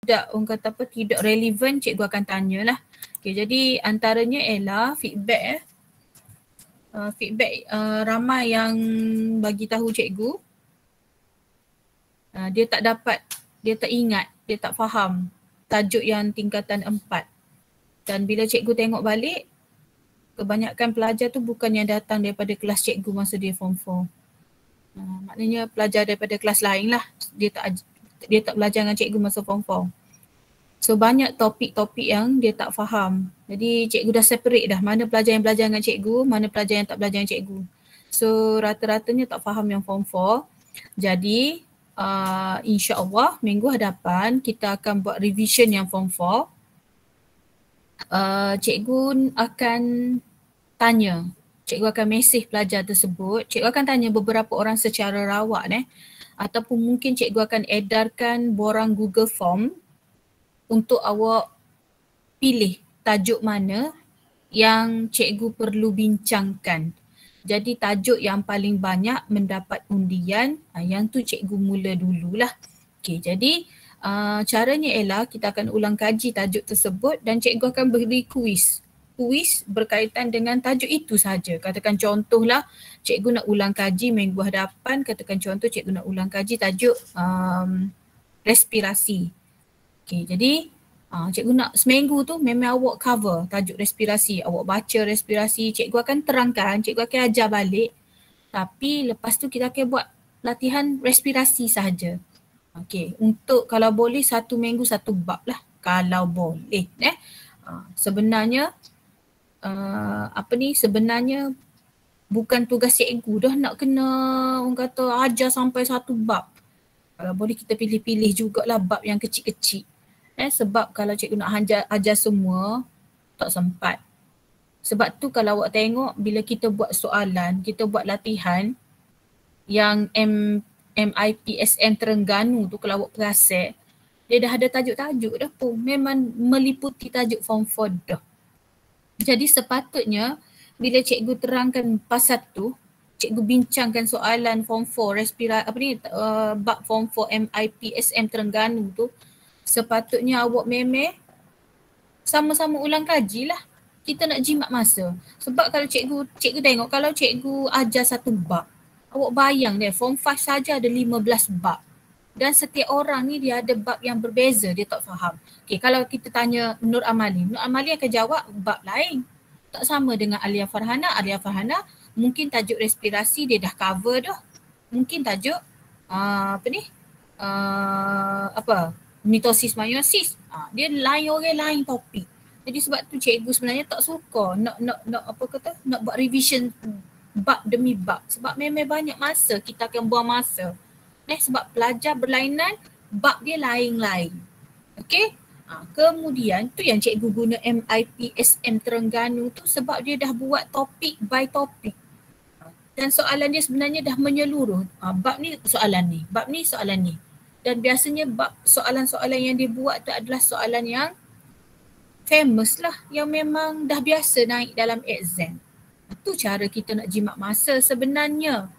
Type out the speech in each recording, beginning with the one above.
tidak, orang kata apa, tidak relevan, cikgu akan tanyalah. Okay, jadi antaranya ialah feedback ramai yang bagi tahu cikgu dia tak dapat, dia tak ingat, dia tak faham tajuk yang tingkatan 4. Dan bila cikgu tengok balik, kebanyakan pelajar tu bukan yang datang daripada kelas cikgu masa dia form 4. Maknanya pelajar daripada kelas lain lah. Dia tak belajar dengan cikgu masa form 4. So banyak topik-topik yang dia tak faham. Jadi cikgu dah separate dah mana pelajar yang belajar dengan cikgu, mana pelajar yang tak belajar dengan cikgu. So rata-ratanya tak faham yang form 4. Jadi insya-Allah minggu hadapan kita akan buat revision yang form 4. Cikgu akan tanya, cikgu akan mesej pelajar tersebut, cikgu akan tanya beberapa orang secara rawak ataupun mungkin cikgu akan edarkan borang Google Form untuk awak pilih tajuk mana yang cikgu perlu bincangkan. Jadi tajuk yang paling banyak mendapat undian, yang tu cikgu mula dululah. Okay, jadi caranya ialah kita akan ulang kaji tajuk tersebut dan cikgu akan beri kuis. Kuis berkaitan dengan tajuk itu saja. Katakan contohlah cikgu nak ulang kaji minggu hadapan, katakan contoh cikgu nak ulang kaji tajuk respirasi. Okay, jadi cikgu nak seminggu tu memang awak cover tajuk respirasi, awak baca respirasi, cikgu akan terangkan, cikgu akan ajar balik. Tapi lepas tu kita akan buat latihan respirasi sahaja. Okay, untuk kalau boleh 1 minggu 1 bab lah, kalau boleh. Sebenarnya sebenarnya bukan tugas cikgu dah nak kena orang kata ajar sampai 1 bab. Kalau boleh kita pilih-pilih jugalah bab yang kecil-kecil. Sebab kalau cikgu nak ajar semua, tak sempat. Sebab tu kalau awak tengok bila kita buat soalan, kita buat latihan yang MIPSM Terengganu tu, kalau awak perasan, dia dah ada tajuk-tajuk dah pun. Memang meliputi tajuk form 4 dah. Jadi sepatutnya bila cikgu terangkan pasal tu, cikgu bincangkan soalan form 4 bab form 4 MIPSM Terengganu tu, sepatutnya awak memang sama-sama ulang kaji lah. Kita nak jimat masa. Sebab kalau cikgu tengok, kalau cikgu ajar 1 bab, awak bayang deh form 5 saja ada 15 bab. Dan setiap orang ni dia ada bab yang berbeza, dia tak faham. Okay, kalau kita tanya Nur Amali akan jawab bab lain. Tak sama dengan Alia Farhana. Alia Farhana mungkin tajuk respirasi dia dah cover dah. Mungkin tajuk mitosis meiosis. Dia lain orang, lain topik. Jadi sebab tu cikgu sebenarnya tak suka nak buat revision bab demi bab. Sebab memang banyak masa kita akan buang masa. Sebab pelajar berlainan, bab dia lain-lain. Okey? Kemudian tu yang cikgu guna MIPSM Terengganu tu sebab dia dah buat topik by topik. Dan soalan dia sebenarnya dah menyeluruh. Bab ni soalan ni, bab ni soalan ni. Dan biasanya soalan-soalan yang dia buat tu adalah soalan yang famous lah, yang memang dah biasa naik dalam exam. Itu cara kita nak jimat masa sebenarnya.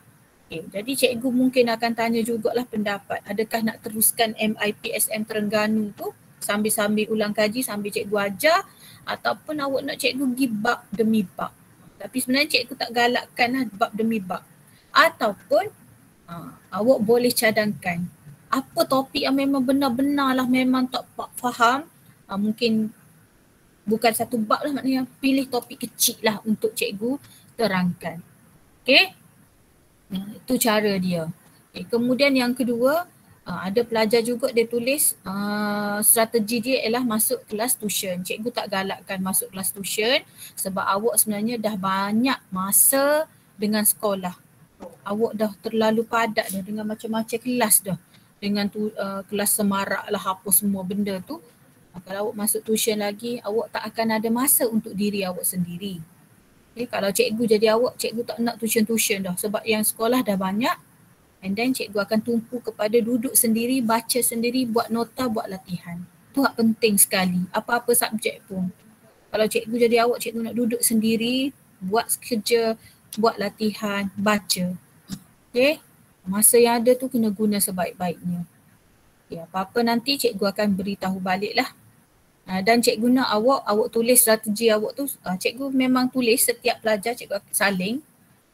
Okay, jadi cikgu mungkin akan tanya jugalah pendapat, adakah nak teruskan MIPSM Terengganu tu sambil-sambil ulang kaji, sambil cikgu ajar, ataupun awak nak cikgu pergi bab demi bab. Tapi sebenarnya cikgu tak galakkan lah bab demi bab. Ataupun awak boleh cadangkan apa topik yang memang benar-benar lah memang tak faham, mungkin bukan 1 bab lah, maknanya pilih topik kecil lah untuk cikgu terangkan. Okay? Itu cara dia. Okay. Kemudian yang kedua, ada pelajar juga dia tulis strategi dia ialah masuk kelas tuition. Cikgu tak galakkan masuk kelas tuition sebab awak sebenarnya dah banyak masa dengan sekolah. Awak dah terlalu padat dah dengan macam-macam kelas dah. Dengan kelas semarak lah apa semua benda tu. Kalau awak masuk tuition lagi, awak tak akan ada masa untuk diri awak sendiri. Okay, kalau cikgu jadi awak, cikgu tak nak tuition-tuition dah sebab yang sekolah dah banyak. And then cikgu akan tumpu kepada duduk sendiri, baca sendiri, buat nota, buat latihan. Itu hak penting sekali, apa-apa subjek pun. Kalau cikgu jadi awak, cikgu nak duduk sendiri, buat kerja, buat latihan, baca. Okay, masa yang ada tu kena guna sebaik-baiknya. Ya, apa-apa nanti cikgu akan beritahu balik lah. Dan cikgu nak awak tulis strategi awak tu. Cikgu memang tulis setiap pelajar, cikgu saling,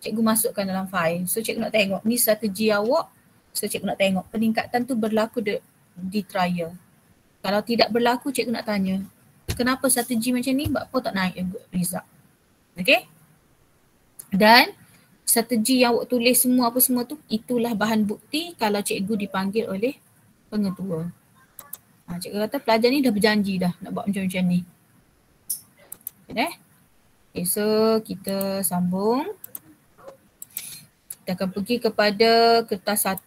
cikgu masukkan dalam file. So cikgu nak tengok ni strategi awak. So cikgu nak tengok peningkatan tu berlaku di trial. Kalau tidak berlaku, cikgu nak tanya, kenapa strategi macam ni, buat apa tak naik result? Okay? Dan strategi yang awak tulis semua apa semua tu, itulah bahan bukti kalau cikgu dipanggil oleh pengetua. Cikgu kata pelajar ni dah berjanji dah nak buat macam-macam ni. Okay, so kita sambung. Kita akan pergi kepada kertas 1.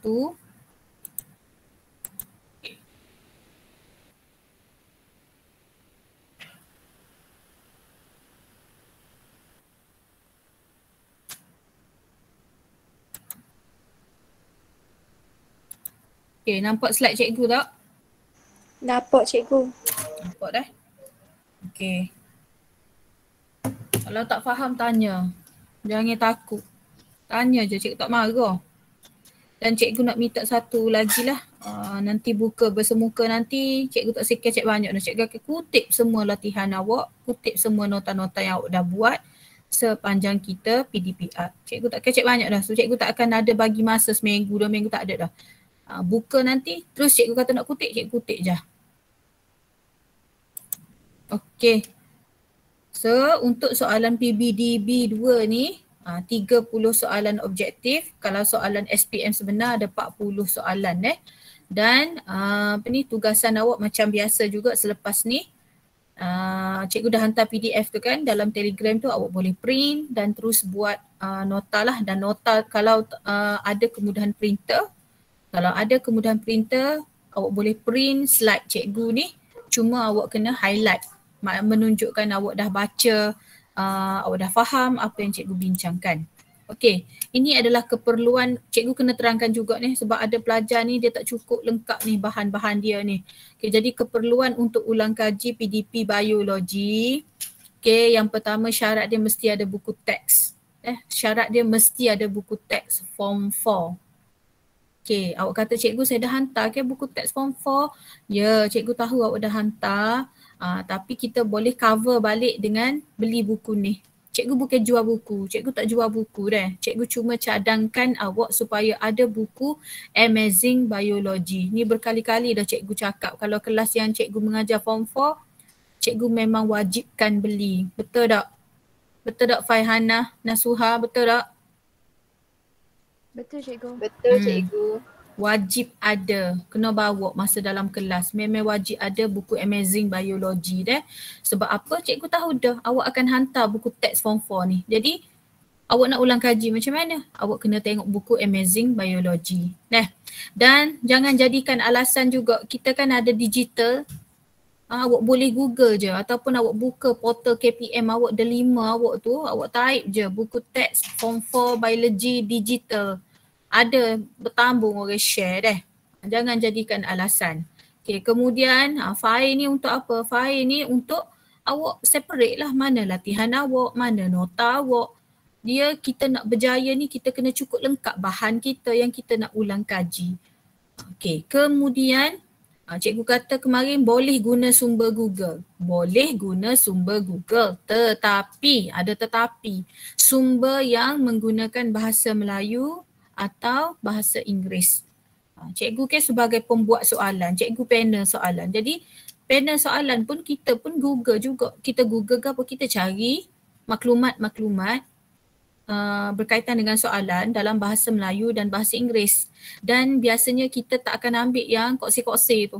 Okay, nampak slide cikgu tak? Nampak cikgu. Nampak dah? Okay. Kalau tak faham tanya. Jangan takut. Tanya je, cikgu tak marah. Dan cikgu nak minta satu lagi lah. Nanti buka bersemuka nanti cikgu tak sikit banyak dah. Cikgu akan kutip semua latihan awak. Kutip semua nota-nota yang awak dah buat sepanjang kita PDPR. Cikgu tak kecek banyak dah. So cikgu tak akan ada bagi masa seminggu, 2 minggu, tak ada dah. Buka nanti terus cikgu kata nak kutip, cikgu kutip je. Okay. So untuk soalan PBDB 2 ni 30 soalan objektif. Kalau soalan SPM sebenar ada 40 soalan Dan tugasan awak macam biasa juga selepas ni. Cikgu dah hantar PDF tu kan dalam Telegram tu, awak boleh print dan terus buat nota lah. Dan nota kalau ada kemudahan printer, awak boleh print slide cikgu ni, cuma awak kena highlight menunjukkan awak dah baca, awak dah faham apa yang cikgu bincangkan. Okey, ini adalah keperluan, cikgu kena terangkan juga ni sebab ada pelajar ni dia tak cukup lengkap ni bahan-bahan dia ni. Okey, jadi keperluan untuk ulang kaji PDP biologi. Okey, yang pertama syarat dia mesti ada buku teks. Syarat dia mesti ada buku teks form 4. Okey, awak kata cikgu saya dah hantar ke buku teks form 4? Ya, cikgu tahu awak dah hantar. Tapi kita boleh cover balik dengan beli buku ni. Cikgu bukan jual buku, cikgu tak jual buku dah. Cikgu cuma cadangkan awak supaya ada buku Amazing Biology. Ni berkali-kali dah cikgu cakap kalau kelas yang cikgu mengajar form 4, cikgu memang wajibkan beli. Betul tak? Betul tak Faihana, Nasuha, betul tak? Betul cikgu. Betul cikgu. Wajib ada, kena bawa masa dalam kelas. Memang wajib ada buku Amazing Biology dah. Sebab apa? Cikgu tahu dah awak akan hantar buku teks form 4 ni. Jadi awak nak ulang kaji macam mana? Awak kena tengok buku Amazing Biology. Dan jangan jadikan alasan juga, kita kan ada digital. Awak boleh Google je ataupun awak buka portal KPM awak delima awak tu, awak type je buku teks form 4 Biology digital. Ada bertambung orang share dah. Jangan jadikan alasan. Okay, kemudian file ni untuk apa? File ni untuk awak separate lah mana latihan awak, mana nota awak. Kita nak berjaya ni kita kena cukup lengkap bahan kita yang kita nak ulang kaji. Okay, kemudian cikgu kata kemarin boleh guna sumber Google. Boleh guna sumber Google, tetapi, ada tetapi, sumber yang menggunakan bahasa Melayu atau bahasa Inggeris. Cikgu kan sebagai pembuat soalan, cikgu panel soalan. Jadi panel soalan pun kita pun Google juga. Kita Google ke apa, kita cari maklumat-maklumat berkaitan dengan soalan dalam bahasa Melayu dan bahasa Inggeris. Dan biasanya kita tak akan ambil yang koksi-koksi tu.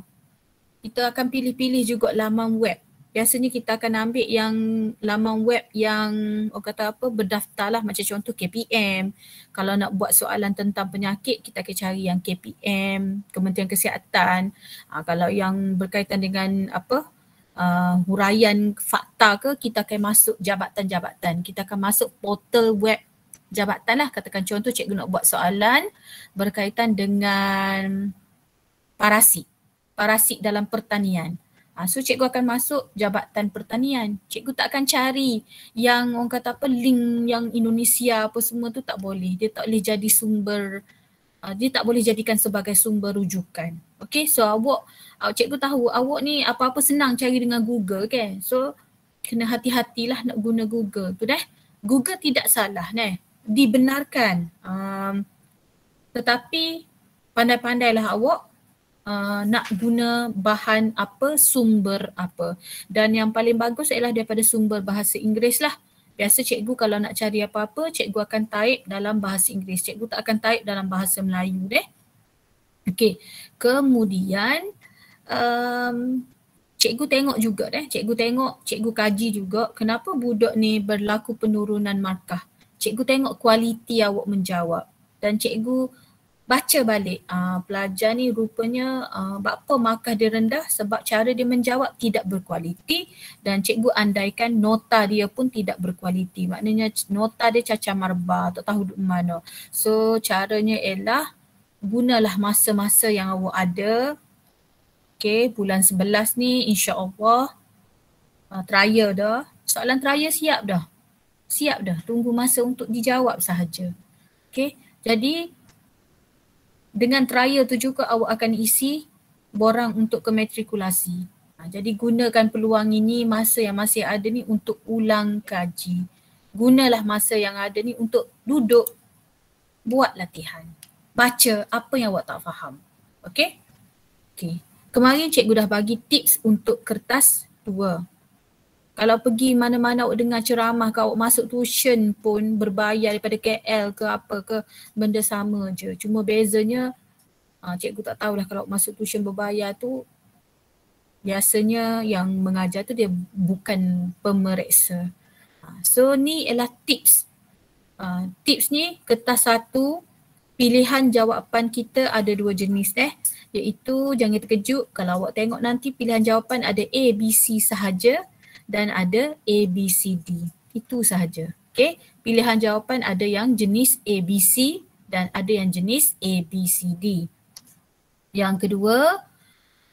Kita akan pilih-pilih juga laman web. Biasanya kita akan ambil yang laman web yang orang kata apa, berdaftar lah, macam contoh KPM. Kalau nak buat soalan tentang penyakit, kita akan cari yang KPM, Kementerian Kesihatan. Kalau yang berkaitan dengan apa, huraian fakta ke, kita akan masuk jabatan-jabatan. Kita akan masuk portal web jabatan lah. Katakan contoh cikgu nak buat soalan berkaitan dengan parasit dalam pertanian. So cikgu akan masuk Jabatan Pertanian. Cikgu tak akan cari yang orang kata apa, link yang Indonesia apa semua tu, tak boleh. Dia tak boleh jadi sumber dia tak boleh jadikan sebagai sumber rujukan. Okay, so cikgu tahu awak ni apa-apa senang cari dengan Google kan. So kena hati-hatilah nak guna Google tu dah. Google tidak salah dibenarkan. Tetapi pandai-pandailah awak nak guna bahan apa, sumber apa. Dan yang paling bagus ialah daripada sumber bahasa Inggeris lah. Biasa cikgu kalau nak cari apa-apa, cikgu akan type dalam bahasa Inggeris. Cikgu tak akan type dalam bahasa Melayu deh. Okey, kemudian cikgu tengok juga cikgu kaji juga kenapa budak ni berlaku penurunan markah. Cikgu tengok kualiti awak menjawab dan cikgu baca balik pelajar ni rupanya apa markah dia rendah sebab cara dia menjawab tidak berkualiti dan cikgu andaikan nota dia pun tidak berkualiti. Maknanya nota dia cacar marba, tak tahu duduk mana. So caranya ialah gunalah masa-masa yang awak ada. Okay, bulan 11 ni insya-Allah trial dah. Soalan trial siap dah. Tunggu masa untuk dijawab sahaja. Okay, jadi dengan trial tu juga awak akan isi borang untuk kematrikulasi. Jadi gunakan peluang ini, masa yang masih ada ni untuk ulang kaji. Gunalah masa yang ada ni untuk duduk, buat latihan. Baca apa yang awak tak faham. Okay? Okay. Kemarin cikgu dah bagi tips untuk kertas 2. Kalau pergi mana-mana awak dengar ceramah ke awak masuk tuition pun berbayar daripada KL ke apa ke, benda sama je. Cuma bezanya cikgu tak tahulah kalau masuk tuition berbayar tu biasanya yang mengajar tu dia bukan pemeriksa. So ni ialah tips. Tips ni kertas 1, pilihan jawapan kita ada 2 jenis iaitu jangan terkejut kalau awak tengok nanti pilihan jawapan ada A, B, C sahaja dan ada A, B, C, D. Itu sahaja. Okay. Pilihan jawapan ada yang jenis A, B, C dan ada yang jenis A, B, C, D. Yang kedua,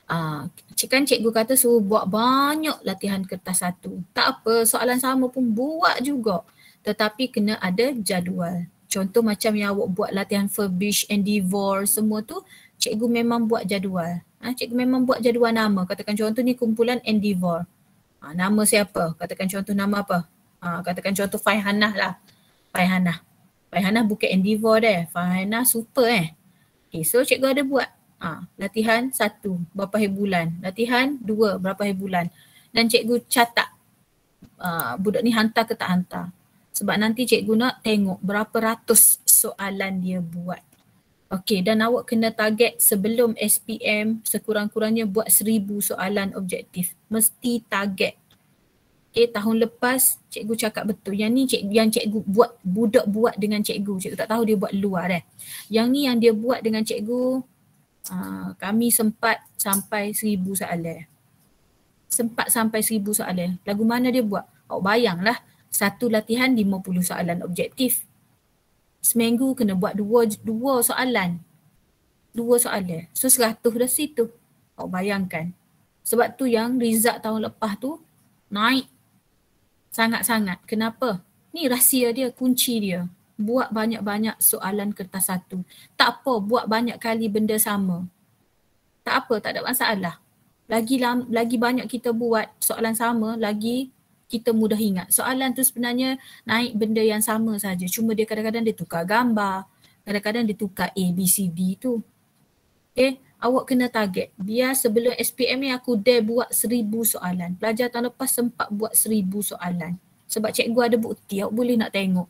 kan cikgu kata suruh buat banyak latihan kertas 1. Tak apa, soalan sama pun buat juga. Tetapi kena ada jadual. Contoh macam yang awak buat latihan Furbish, Endeavour semua tu, cikgu memang buat jadual. Cikgu memang buat jadual nama. Katakan contoh ni kumpulan Endeavour. Nama siapa? Katakan contoh nama apa? Katakan contoh Faihanah lah. Faihanah bukan Endeavour deh. Faihanah super Okay, so cikgu ada buat. Latihan 1 berapa hari bulan. Latihan 2 berapa hari bulan. Dan cikgu catat budak ni hantar ke tak hantar. Sebab nanti cikgu nak tengok berapa ratus soalan dia buat. Okey, dan awak kena target sebelum SPM sekurang-kurangnya buat 1000 soalan objektif. Mesti target. Okey, tahun lepas cikgu cakap betul. Yang ni yang cikgu buat, budak buat dengan cikgu. Cikgu tak tahu dia buat luar Yang ni yang dia buat dengan cikgu, kami sempat sampai 1000 soalan. Lagu mana dia buat? Awak bayanglah, satu latihan 50 soalan objektif. Seminggu kena buat dua soalan. So 100 dah situ. Awak bayangkan. Sebab tu yang result tahun lepas tu naik sangat-sangat. Kenapa? Ni rahsia dia, kunci dia. Buat banyak-banyak soalan kertas 1. Tak apa, buat banyak kali benda sama. Tak apa, tak ada masalah. Lagi banyak kita buat soalan sama, lagi kita mudah ingat. Soalan tu sebenarnya naik benda yang sama saja. Cuma dia kadang-kadang dia tukar gambar. Kadang-kadang dia tukar A, B, C, D tu. Okay, awak kena target. Biar sebelum SPM ni aku buat 1000 soalan. Pelajar tahun lepas sempat buat 1000 soalan. Sebab cikgu ada bukti, awak boleh nak tengok.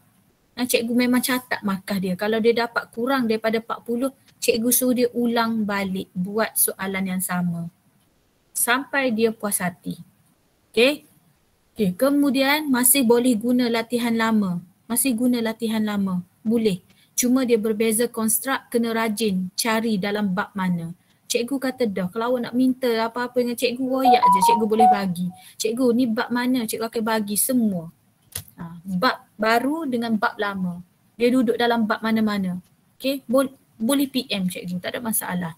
Cikgu memang catat markah dia. Kalau dia dapat kurang daripada 40, cikgu suruh dia ulang balik buat soalan yang sama. Sampai dia puas hati. Okay. Okay, kemudian masih boleh guna latihan lama. Boleh. Cuma dia berbeza konstruk, kena rajin cari dalam bab mana. Cikgu kata dah, kalau awak nak minta apa-apa dengan cikgu, royak je, cikgu boleh bagi. Cikgu ni bab mana, cikgu akan bagi semua. Bab baru dengan bab lama. Dia duduk dalam bab mana-mana. Okay, boleh PM cikgu, tak ada masalah.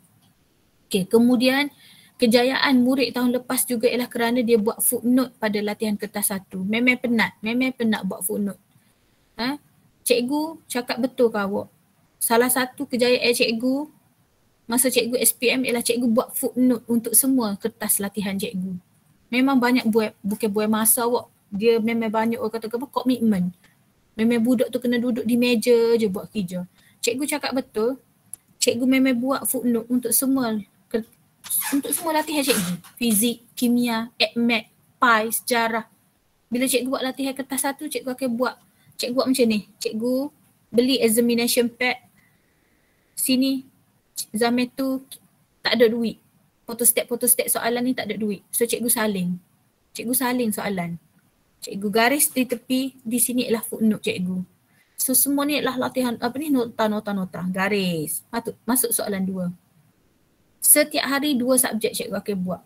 Okay, kemudian kejayaan murid tahun lepas juga ialah kerana dia buat footnote pada latihan kertas 1. Memang penat buat footnote. Cikgu cakap betul ke awak? salah satu kejayaan cikgu masa cikgu SPM ialah cikgu buat footnote untuk semua kertas latihan cikgu. Memang banyak bukan buat masa awak. Dia memang banyak orang kata apa, komitmen. Memang budak tu kena duduk di meja je buat kerja. Cikgu cakap betul, cikgu memang buat footnote untuk semua latihan cikgu. Fizik, kimia, math, pi, sejarah. Bila cikgu buat latihan kertas satu, cikgu akan buat macam ni. Cikgu beli examination pad. Sini zaman tu tak ada duit. Photostat soalan ni tak ada duit. So cikgu salin. Cikgu salin soalan. Cikgu garis di tepi, di sini ialah footnote cikgu. So semua ni ialah latihan nota. Garis. Masuk soalan 2. Setiap hari 2 subjek cikgu akan buat.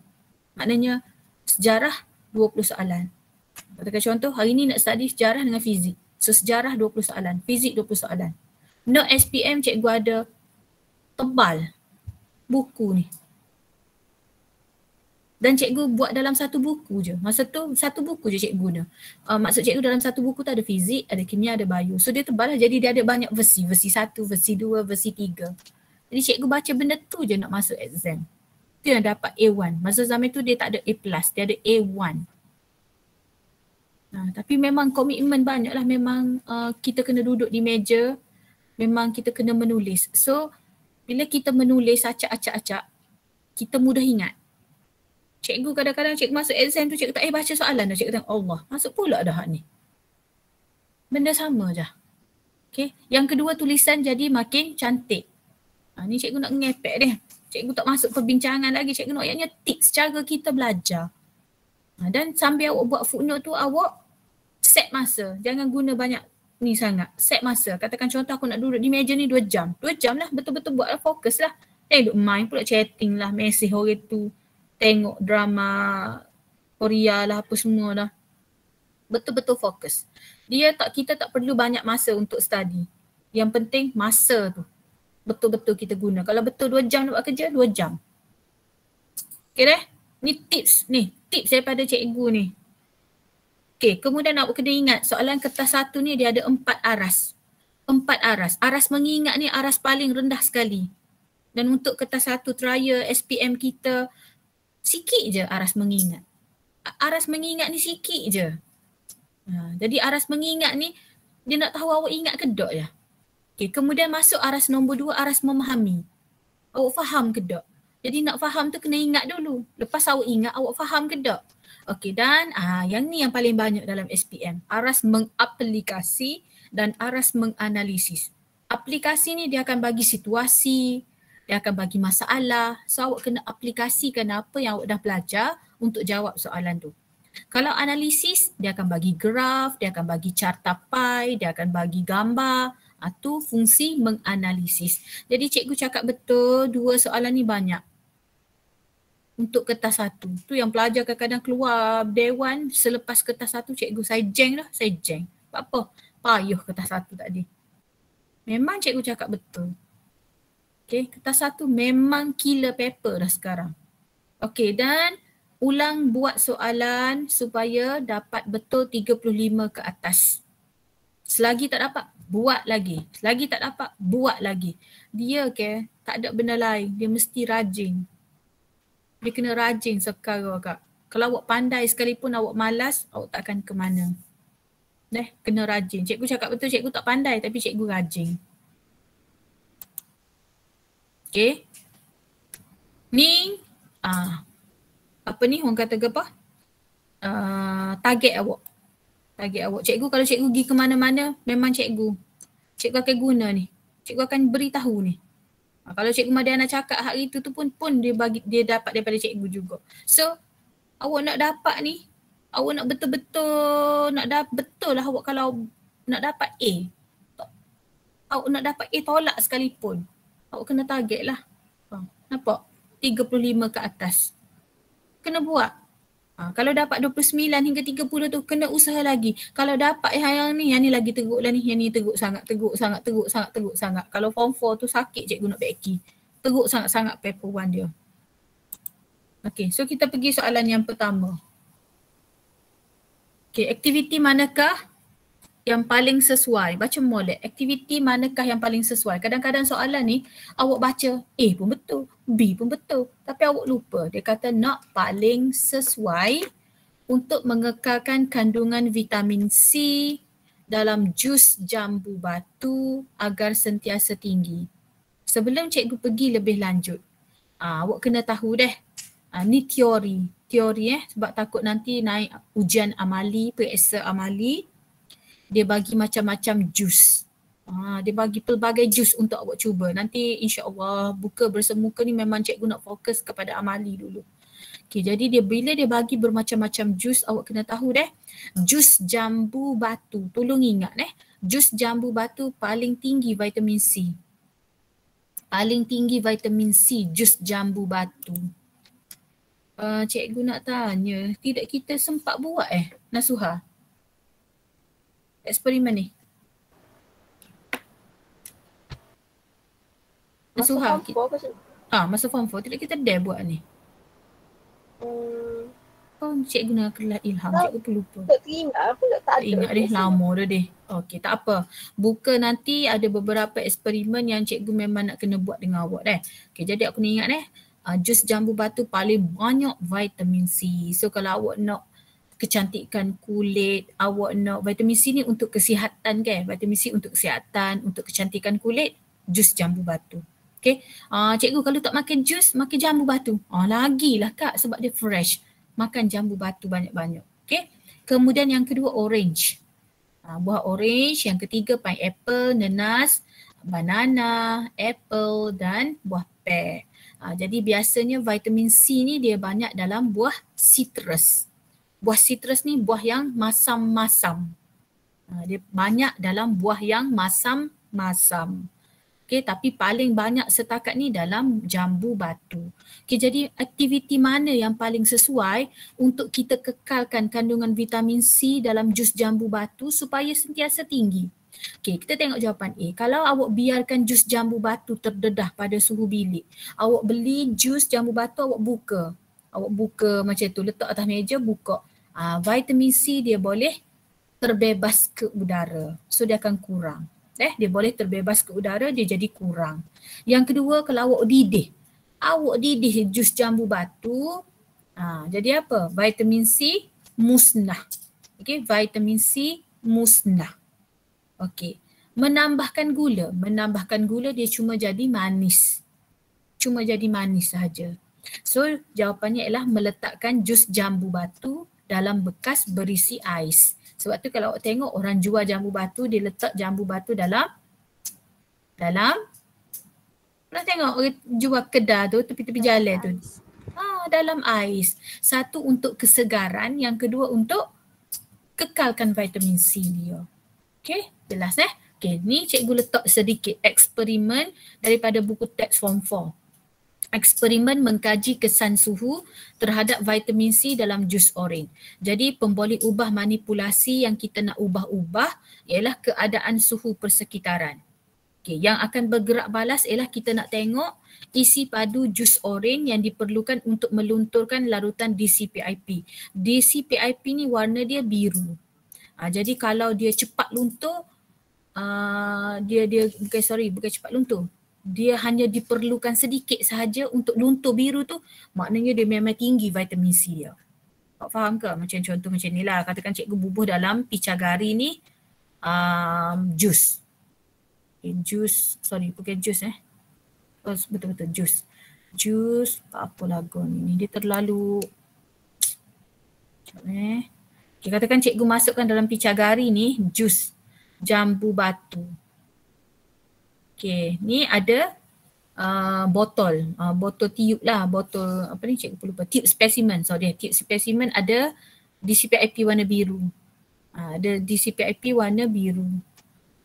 Maknanya sejarah 20 soalan. Katakan contoh, hari ni nak study sejarah dengan fizik. So sejarah 20 soalan, fizik 20 soalan. Note SPM cikgu ada tebal buku ni. Dan cikgu buat dalam satu buku je. Masa tu satu buku je cikgu guna. Maksud cikgu dalam satu buku tu ada fizik, ada kimia, ada bio. So dia tebal lah, jadi dia ada banyak versi. Versi 1, versi 2, versi 3. Jadi cikgu baca benda tu je nak masuk exam. Tu yang dapat A1. Masa zaman tu dia tak ada A+, dia ada A1. Tapi memang komitmen banyak lah. Memang kita kena duduk di meja. Memang kita kena menulis. So bila kita menulis acak-acak, kita mudah ingat. Cikgu kadang-kadang cikgu masuk exam tu cikgu tak baca soalan dah. Cikgu tengok Allah, masuk pula dah ni. Benda sama je. Okay. Yang kedua, tulisan jadi makin cantik. Ni cikgu nak ngepek dia. Cikgu tak masuk perbincangan lagi. Cikgu nak ayatnya tips cara kita belajar. Dan sambil awak buat footnote tu, awak set masa. Jangan guna banyak ni sangat. Set masa. Katakan contoh aku nak duduk di meja ni 2 jam. 2 jam lah, betul-betul buat lah, fokus lah. Duduk main pula, chatting lah, mesej orang tu. Tengok drama Korea lah, apa semua lah. Betul-betul fokus. Kita tak perlu banyak masa untuk study. Yang penting masa tu betul-betul kita guna. Kalau betul 2 jam nak buat kerja, 2 jam. Okay dah? Ni tips daripada cikgu ni. Okay, kemudian awak kena ingat soalan kertas 1 ni dia ada 4 aras. 4 aras. Aras mengingat ni aras paling rendah sekali. Dan untuk kertas 1 trial SPM kita, sikit je aras mengingat. Aras mengingat ni sikit je. Jadi aras mengingat ni dia nak tahu awak ingat ke tak je. Okay, kemudian masuk aras nombor 2, aras memahami. Awak faham ke tak? Jadi nak faham tu kena ingat dulu. Lepas awak ingat, awak faham ke tak? Okay, dan yang ni yang paling banyak dalam SPM. Aras mengaplikasi dan aras menganalisis. Aplikasi ni dia akan bagi situasi, dia akan bagi masalah. So awak kena aplikasikan apa yang awak dah belajar untuk jawab soalan tu. Kalau analisis, dia akan bagi graf, dia akan bagi carta pie, dia akan bagi gambar. Tu fungsi menganalisis. Jadi cikgu cakap betul, 2 soalan ni banyak. Untuk kertas 1. Tu yang pelajar kadang-kadang keluar dewan selepas kertas 1, cikgu saya jeng. Apa? Payuh kertas 1 tadi. Memang cikgu cakap betul. Okay, kertas 1 memang killer paper dah sekarang. Okay, dan ulang buat soalan supaya dapat betul 35 ke atas. Selagi tak dapat, buat lagi. Selagi tak dapat, buat lagi. Dia tak ada benda lain. Dia mesti rajin. Dia kena rajin sekarang kak. Kalau awak pandai sekalipun awak malas, awak takkan ke mana. Kena rajin. Cikgu cakap betul, cikgu tak pandai tapi cikgu rajin. Okay. Ni, apa ni orang kata apa? Target awak. Cikgu kalau cikgu pergi ke mana-mana, memang cikgu akan guna ni. Cikgu akan beritahu ni. Kalau Cikgu Madiana cakap hari tu pun dia dapat daripada cikgu juga. So, awak nak dapat ni, awak nak betul-betul, betul lah awak kalau nak dapat A. Awak nak dapat A tolak sekalipun. Awak kena target lah. Nampak? 35 ke atas. Kena buat. Kalau dapat 29 hingga 30 tu kena usaha lagi. Kalau dapat yang ni lagi teruk lah ni. Yang ni teruk sangat. Kalau form 4 tu sakit cikgu nak beki. Teruk sangat-sangat paper 1 dia. Okay, so kita pergi soalan yang pertama. Okay, aktiviti manakah yang paling sesuai? Baca molek. Aktiviti manakah yang paling sesuai? Kadang-kadang soalan ni awak baca A pun betul, B pun betul. Tapi awak lupa. Dia kata nak paling sesuai untuk mengekalkan kandungan vitamin C dalam jus jambu batu agar sentiasa tinggi. Sebelum cikgu pergi lebih lanjut, awak kena tahu deh. Ni teori sebab takut nanti naik ujian amali, periksa amali, dia bagi macam-macam jus. Dia bagi pelbagai jus untuk awak cuba. Nanti insya-Allah buka bersemuka ni memang cikgu nak fokus kepada amali dulu. Okay, jadi bila dia bagi bermacam-macam jus, awak kena tahu deh. Jus jambu batu, tolong ingat jus jambu batu paling tinggi vitamin C. Paling tinggi vitamin C, jus jambu batu. Cikgu nak tanya, tidak kita sempat buat Nasuha? Eksperimen ni. Nasuha. Masa form 4 tidak kita dah buat ni. Cikgu nak kelas ilham, cikgu pun lupa. Tak teringat, aku tak ada. Ingat deh, lama dah deh. Okey, tak apa. Buka nanti ada beberapa eksperimen yang cikgu memang nak kena buat dengan awak deh. Okey, jadi aku ni ingat jus jambu batu paling banyak vitamin C. So kalau awak nak kecantikan kulit, awak nak vitamin C ni untuk kesihatan kan? Vitamin C untuk kesihatan, untuk kecantikan kulit, jus jambu batu. Okay, cikgu kalau tak makan jus, makan jambu batu. Lagilah kak sebab dia fresh. Makan jambu batu banyak-banyak. Okay, kemudian yang kedua orange. Buah orange. Yang ketiga pineapple, nanas, banana, apple dan buah pear. Jadi biasanya vitamin C ni dia banyak dalam buah citrus. Buah citrus ni buah yang masam-masam. Dia banyak dalam buah yang masam-masam. Okay, tapi paling banyak setakat ni dalam jambu batu. Okay, jadi aktiviti mana yang paling sesuai untuk kita kekalkan kandungan vitamin C dalam jus jambu batu supaya sentiasa tinggi? Okay, kita tengok jawapan A. Kalau awak biarkan jus jambu batu terdedah pada suhu bilik, awak beli jus jambu batu, awak buka. Awak buka macam tu, letak atas meja, buka. Vitamin C dia boleh terbebas ke udara. So dia akan kurang. Dia boleh terbebas ke udara, dia jadi kurang. Yang kedua, kalau awak didih jus jambu batu, jadi apa? Vitamin C musnah. Okay, vitamin C musnah. Okay, menambahkan gula dia cuma jadi manis. Cuma jadi manis sahaja. So jawapannya ialah meletakkan jus jambu batu dalam bekas berisi ais. Sebab tu kalau awak tengok orang jual jambu batu, dia letak jambu batu dalam pernah tengok orang jual kedai tu tepi-tepi jalan tu. Dalam ais. Satu untuk kesegaran, yang kedua untuk kekalkan vitamin C dia. Okay, jelas Okay, ni cikgu letak sedikit eksperimen daripada buku teks form 4. Eksperimen mengkaji kesan suhu terhadap vitamin C dalam jus oren. Jadi pemboleh ubah manipulasi yang kita nak ubah-ubah ialah keadaan suhu persekitaran. Okay, yang akan bergerak balas ialah kita nak tengok isi padu jus oren yang diperlukan untuk melunturkan larutan DCPIP. DCPIP ni warna dia biru. Jadi kalau dia cepat luntur, bukan cepat luntur. Dia hanya diperlukan sedikit sahaja untuk luntur biru tu, maknanya dia memang tinggi vitamin C dia. Awak faham ke? Macam contoh macam ni lah. Katakan cikgu bubuh dalam picagari ni jus. Bukan jus betul-betul jus. Jus, apa lagu ni? Dia terlalu Okay, katakan cikgu masukkan dalam picagari ni jus jambu batu. Okay, ni ada botol tiup lah, botol apa ni cikgu lupa, tiup spesimen, tiup spesimen ada DCPIP warna biru. Ada DCPIP warna biru.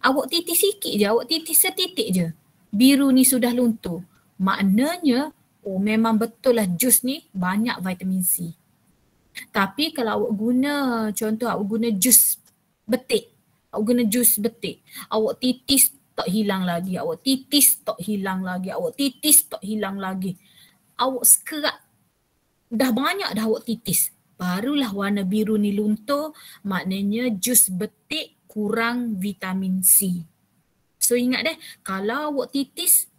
Awak titis sikit je, awak titis setitik je, biru ni sudah luntur. Maknanya, memang betul lah jus ni banyak vitamin C. Tapi kalau awak guna, contoh awak guna jus betik, awak titis tak hilang lagi, awak titis tak hilang lagi, awak sekerat, dah banyak dah awak titis, barulah warna biru ni luntur, maknanya jus betik kurang vitamin C. So ingat deh, kalau awak titis,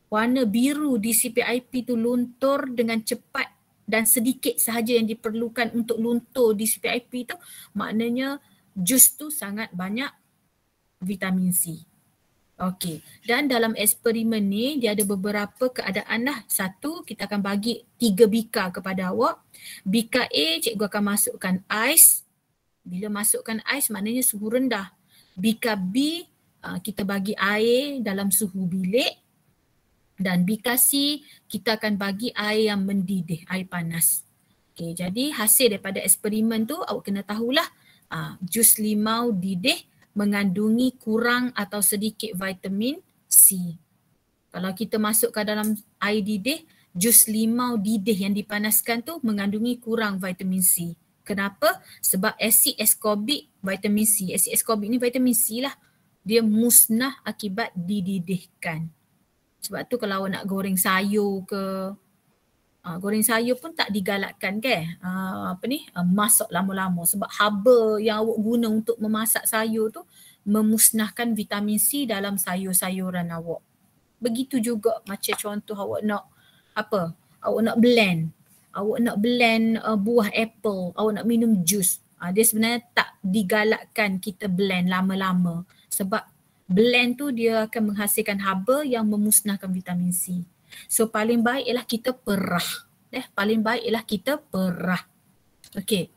warna biru di CPIP tu luntur dengan cepat dan sedikit sahaja yang diperlukan untuk luntur di CPIP tu, maknanya jus tu sangat banyak vitamin C. Okey, dan dalam eksperimen ni dia ada beberapa keadaan lah. Satu, kita akan bagi 3 bika kepada awak. Bika A, cikgu akan masukkan ais. Bila masukkan ais maknanya suhu rendah. Bika B, kita bagi air dalam suhu bilik. Dan bika C, kita akan bagi air yang mendidih, air panas. Okey, jadi hasil daripada eksperimen tu awak kena tahulah jus limau didih mengandungi kurang atau sedikit vitamin C. Kalau kita masukkan dalam air didih, jus limau didih yang dipanaskan tu mengandungi kurang vitamin C. Kenapa? Sebab asid askorbik vitamin C. Asid askorbik ni vitamin C lah. Dia musnah akibat dididihkan. Sebab tu kalau awak nak goreng sayur ke, goreng sayur pun tak digalakkan ke masak lama-lama sebab haba yang awak guna untuk memasak sayur tu memusnahkan vitamin C dalam sayur-sayuran awak. Begitu juga macam contoh awak nak awak nak blend buah apple, awak nak minum jus. Dia sebenarnya tak digalakkan kita blend lama-lama sebab blend tu dia akan menghasilkan haba yang memusnahkan vitamin C. So paling baik ialah kita perah. Okey.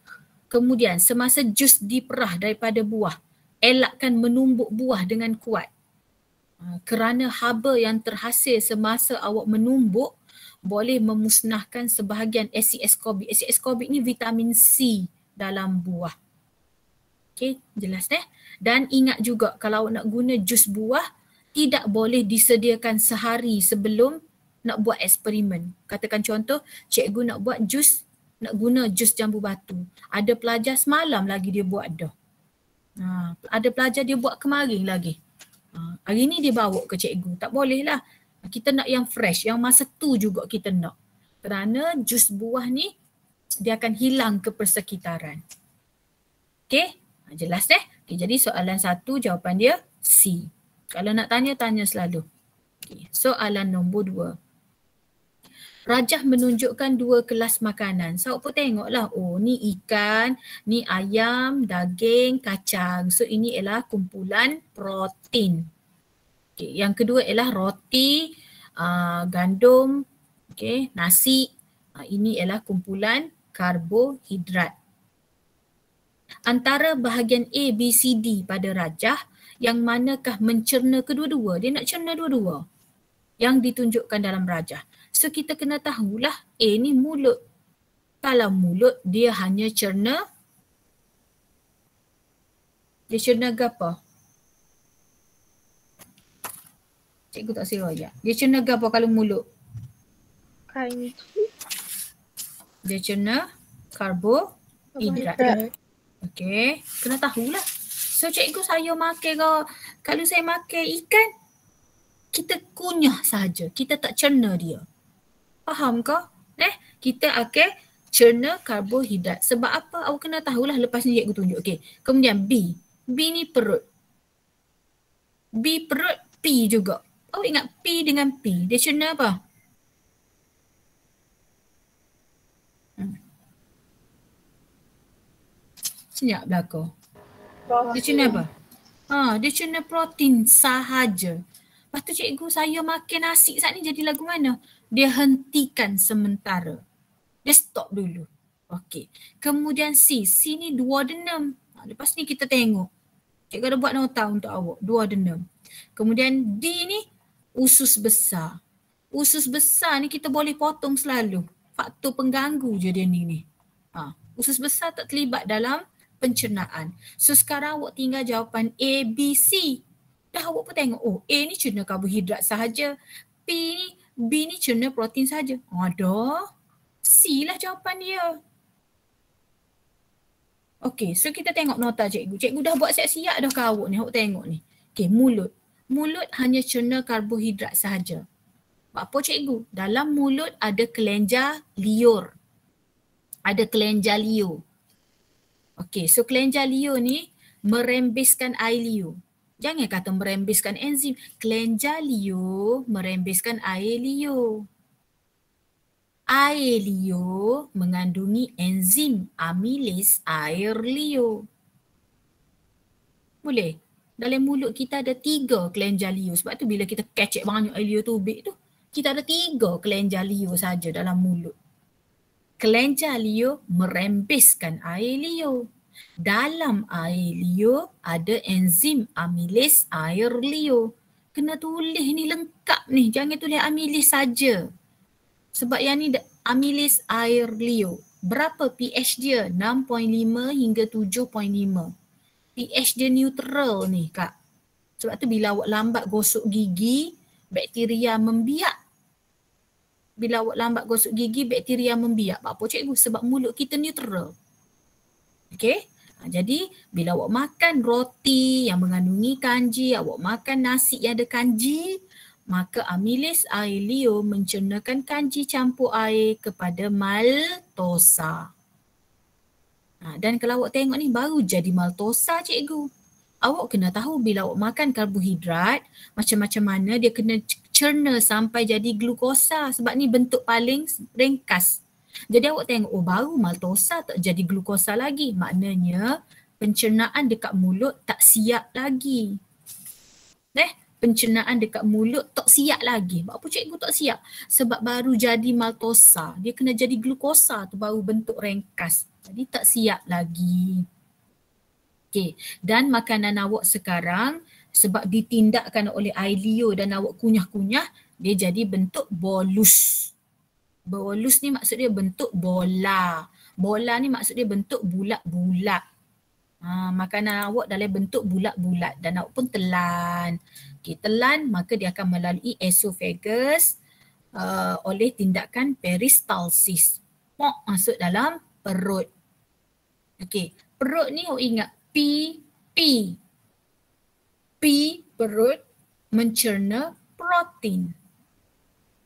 Kemudian semasa jus diperah daripada buah, elakkan menumbuk buah dengan kuat. Kerana haba yang terhasil semasa awak menumbuk boleh memusnahkan sebahagian asid askorbik. Asid askorbik ni vitamin C dalam buah. Okey, jelas Dan ingat juga kalau awak nak guna jus buah, tidak boleh disediakan sehari sebelum nak buat eksperimen. Katakan contoh, cikgu nak guna jus jambu batu. Ada pelajar semalam lagi dia buat dah. Ada pelajar dia buat kemarin lagi. Hari ni dia bawa ke cikgu. Tak boleh lah. Kita nak yang fresh, yang masa tu juga kita nak. Kerana jus buah ni dia akan hilang ke persekitaran. Okey? Jelas Okay, jadi soalan 1 jawapan dia C. Kalau nak tanya selalu. Okay. Soalan nombor 2. Rajah menunjukkan 2 kelas makanan. So, awak pun tengoklah. Oh, ni ikan, ni ayam, daging, kacang. So, ini ialah kumpulan protein. Okay. Yang kedua ialah roti, gandum, nasi. Ini ialah kumpulan karbohidrat. Antara bahagian A, B, C, D pada rajah, yang manakah mencerna kedua-dua? Dia nak cerna dua-dua yang ditunjukkan dalam rajah. So kita kena tahulah A ni mulut. Kalau mulut dia hanya cerna, dia cerna apa? Cikgu tak seraya. Dia cerna apa kalau mulut? Kanji. Dia cerna karbohidrat. Okey, kena tahulah. So cikgu saya makan kalau saya makan ikan, kita kunyah saja. Kita tak cerna dia. Faham ke? Kita akan cerna karbohidrat. Sebab apa? Awak kena tahulah lepas ni cikgu tunjuk. Okey. Kemudian B. B ni perut. B perut, P juga. Awak ingat P dengan P. Dia cerna apa? Senyap belakang. Dia cerna apa? Dia cerna protein sahaja. Lepas tu cikgu saya makan nasi saat ni jadi lagu mana? Dia hentikan sementara. Dia stop dulu. Okey. Kemudian C. C ni duodenum. Lepas ni kita tengok. Cikgu ada buat nota untuk awak. Duodenum. Kemudian D ni usus besar. Usus besar ni kita boleh potong selalu. Faktor pengganggu je dia ni. Usus besar tak terlibat dalam pencernaan. So sekarang awak tinggal jawapan A, B, C. Dah awak pun tengok, A ni cerna karbohidrat sahaja. B ni cerna protein sahaja. Dah. C lah jawapan dia. Okey, so kita tengok nota cikgu. Cikgu dah buat siap-siap dah ke awak ni. Awak tengok ni. Okey, mulut. Mulut hanya cerna karbohidrat sahaja. Apa cikgu? Dalam mulut ada kelenjar liur. Ada kelenjar liur. Okey, so kelenjar liur ni merembeskan air liur. Jangan kata merembeskan enzim. Kelenjar liur merembeskan air liur. Air liur mengandungi enzim amilis air liur. Boleh? Dalam mulut kita ada 3 kelenjar liur. Sebab tu bila kita kecek banyak air liur tubik tu, kita ada 3 kelenjar liur saja dalam mulut. Kelenjar liur merembeskan air liur. Dalam air liur ada enzim amilis air liur. Kena tulis ni lengkap ni. Jangan tulis amilis saja. Sebab yang ni amilis air liur. Berapa pH dia? 6.5 hingga 7.5. pH dia neutral ni kak. Sebab tu bila awak lambat gosok gigi, bakteria membiak. Bila awak lambat gosok gigi, bakteria membiak. Apa cikgu? Sebab mulut kita neutral. Okey? Jadi bila awak makan roti yang mengandungi kanji, awak makan nasi yang ada kanji, maka amilis air liur mencernakan kanji campur air kepada maltosa. Dan kalau awak tengok ni baru jadi maltosa cikgu. Awak kena tahu bila awak makan karbohidrat, macam-macam mana dia kena cerna sampai jadi glukosa. Sebab ni bentuk paling ringkas. Jadi awak tengok, oh baru maltosa tak jadi glukosa lagi. Maknanya pencernaan dekat mulut tak siap lagi. Pencernaan dekat mulut tak siap lagi. Apa cikgu tak siap? Sebab baru jadi maltosa. Dia kena jadi glukosa tu baru bentuk ringkas. Jadi tak siap lagi. Okey. Dan makanan awak sekarang sebab ditindakkan oleh air liur dan awak kunyah-kunyah, dia jadi bentuk bolus. Bolus ni maksud dia bentuk bola. Bola ni maksud dia bentuk bulat-bulat. Makanan awak dalam bentuk bulat-bulat dan awak pun telan. Okay, telan maka dia akan melalui esophagus oleh tindakan peristalsis. Masuk dalam perut. Okey, perut ni awak ingat P perut mencerna protein.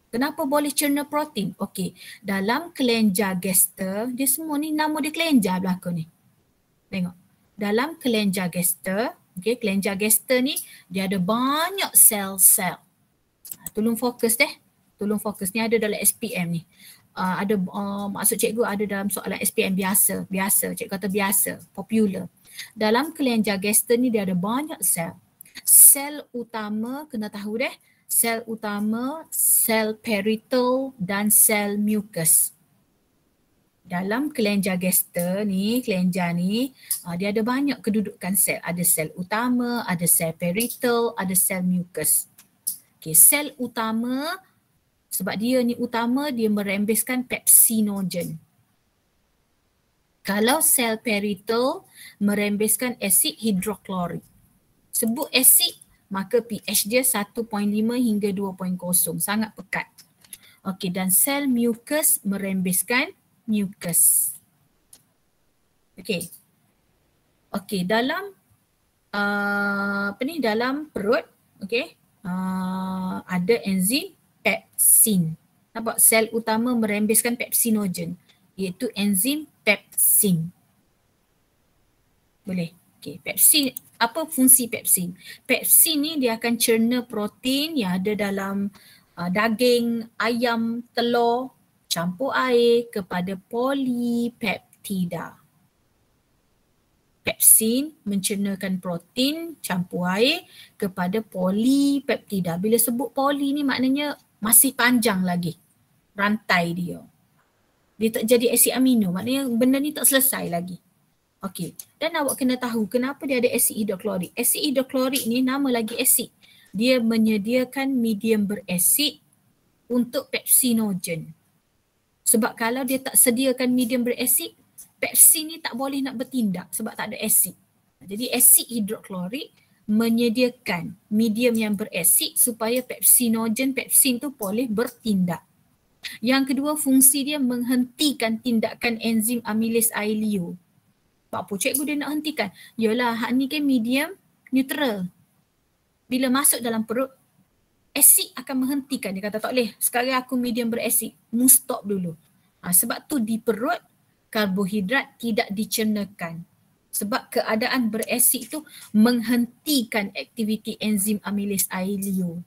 Kenapa boleh cerna protein? Okey, dalam kelenjar gaster, dia semua ni nama dia kelenjar belakang ni. Tengok. Dalam kelenjar gaster, okey, kelenjar gaster ni dia ada banyak sel-sel. Tolong fokus deh. Tolong fokus ni ada dalam SPM ni. Maksud cikgu ada dalam soalan SPM biasa. Cikgu kata biasa, popular. Dalam kelenjar gaster ni dia ada banyak sel. Sel utama kena tahu deh. Sel utama, sel peritel dan sel mucus. Dalam kelenjar gaster ni, kelenjar ni, dia ada banyak kedudukan sel. Ada sel utama, ada sel peritel, ada sel mucus. Okay, sel utama, sebab dia ni utama, dia merembeskan pepsinogen. Kalau sel peritel merembeskan asid hidroklorik. Sebut asid, maka pH dia 1.5 hingga 2.0. Sangat pekat. Okey, dan sel mucus merembeskan mucus. Okey. Okey, dalam dalam perut, okey, ada enzim pepsin. Nampak sel utama merembeskan pepsinogen, iaitu enzim pepsin. Boleh? Okey, pepsin. Apa fungsi pepsin? Pepsin ni dia akan cerna protein yang ada dalam daging, ayam, telur, campur air kepada polipeptida. Pepsin mencernakan protein campur air kepada polipeptida. Bila sebut poli ni maknanya masih panjang lagi rantai dia. Dia tak jadi asid amino, maknanya benda ni tak selesai lagi. Okey, dan awak kena tahu kenapa dia ada asid hidroklorik. Asid hidroklorik ni nama lagi asid. Dia menyediakan medium berasid untuk pepsinogen. Sebab kalau dia tak sediakan medium berasid, pepsin ni tak boleh nak bertindak sebab tak ada asid. Jadi asid hidroklorik menyediakan medium yang berasid supaya pepsinogen, pepsin tu boleh bertindak. Yang kedua, fungsi dia menghentikan tindakan enzim amilis air liur. Apa cikgu dia nak hentikan? Yalah, hak ni kan medium neutral. Bila masuk dalam perut, asid akan menghentikan. Dia kata tak boleh, sekarang aku medium berasid. Stop dulu. Sebab tu di perut, karbohidrat tidak dicernakan. Sebab keadaan berasid tu menghentikan aktiviti enzim amilase ILO.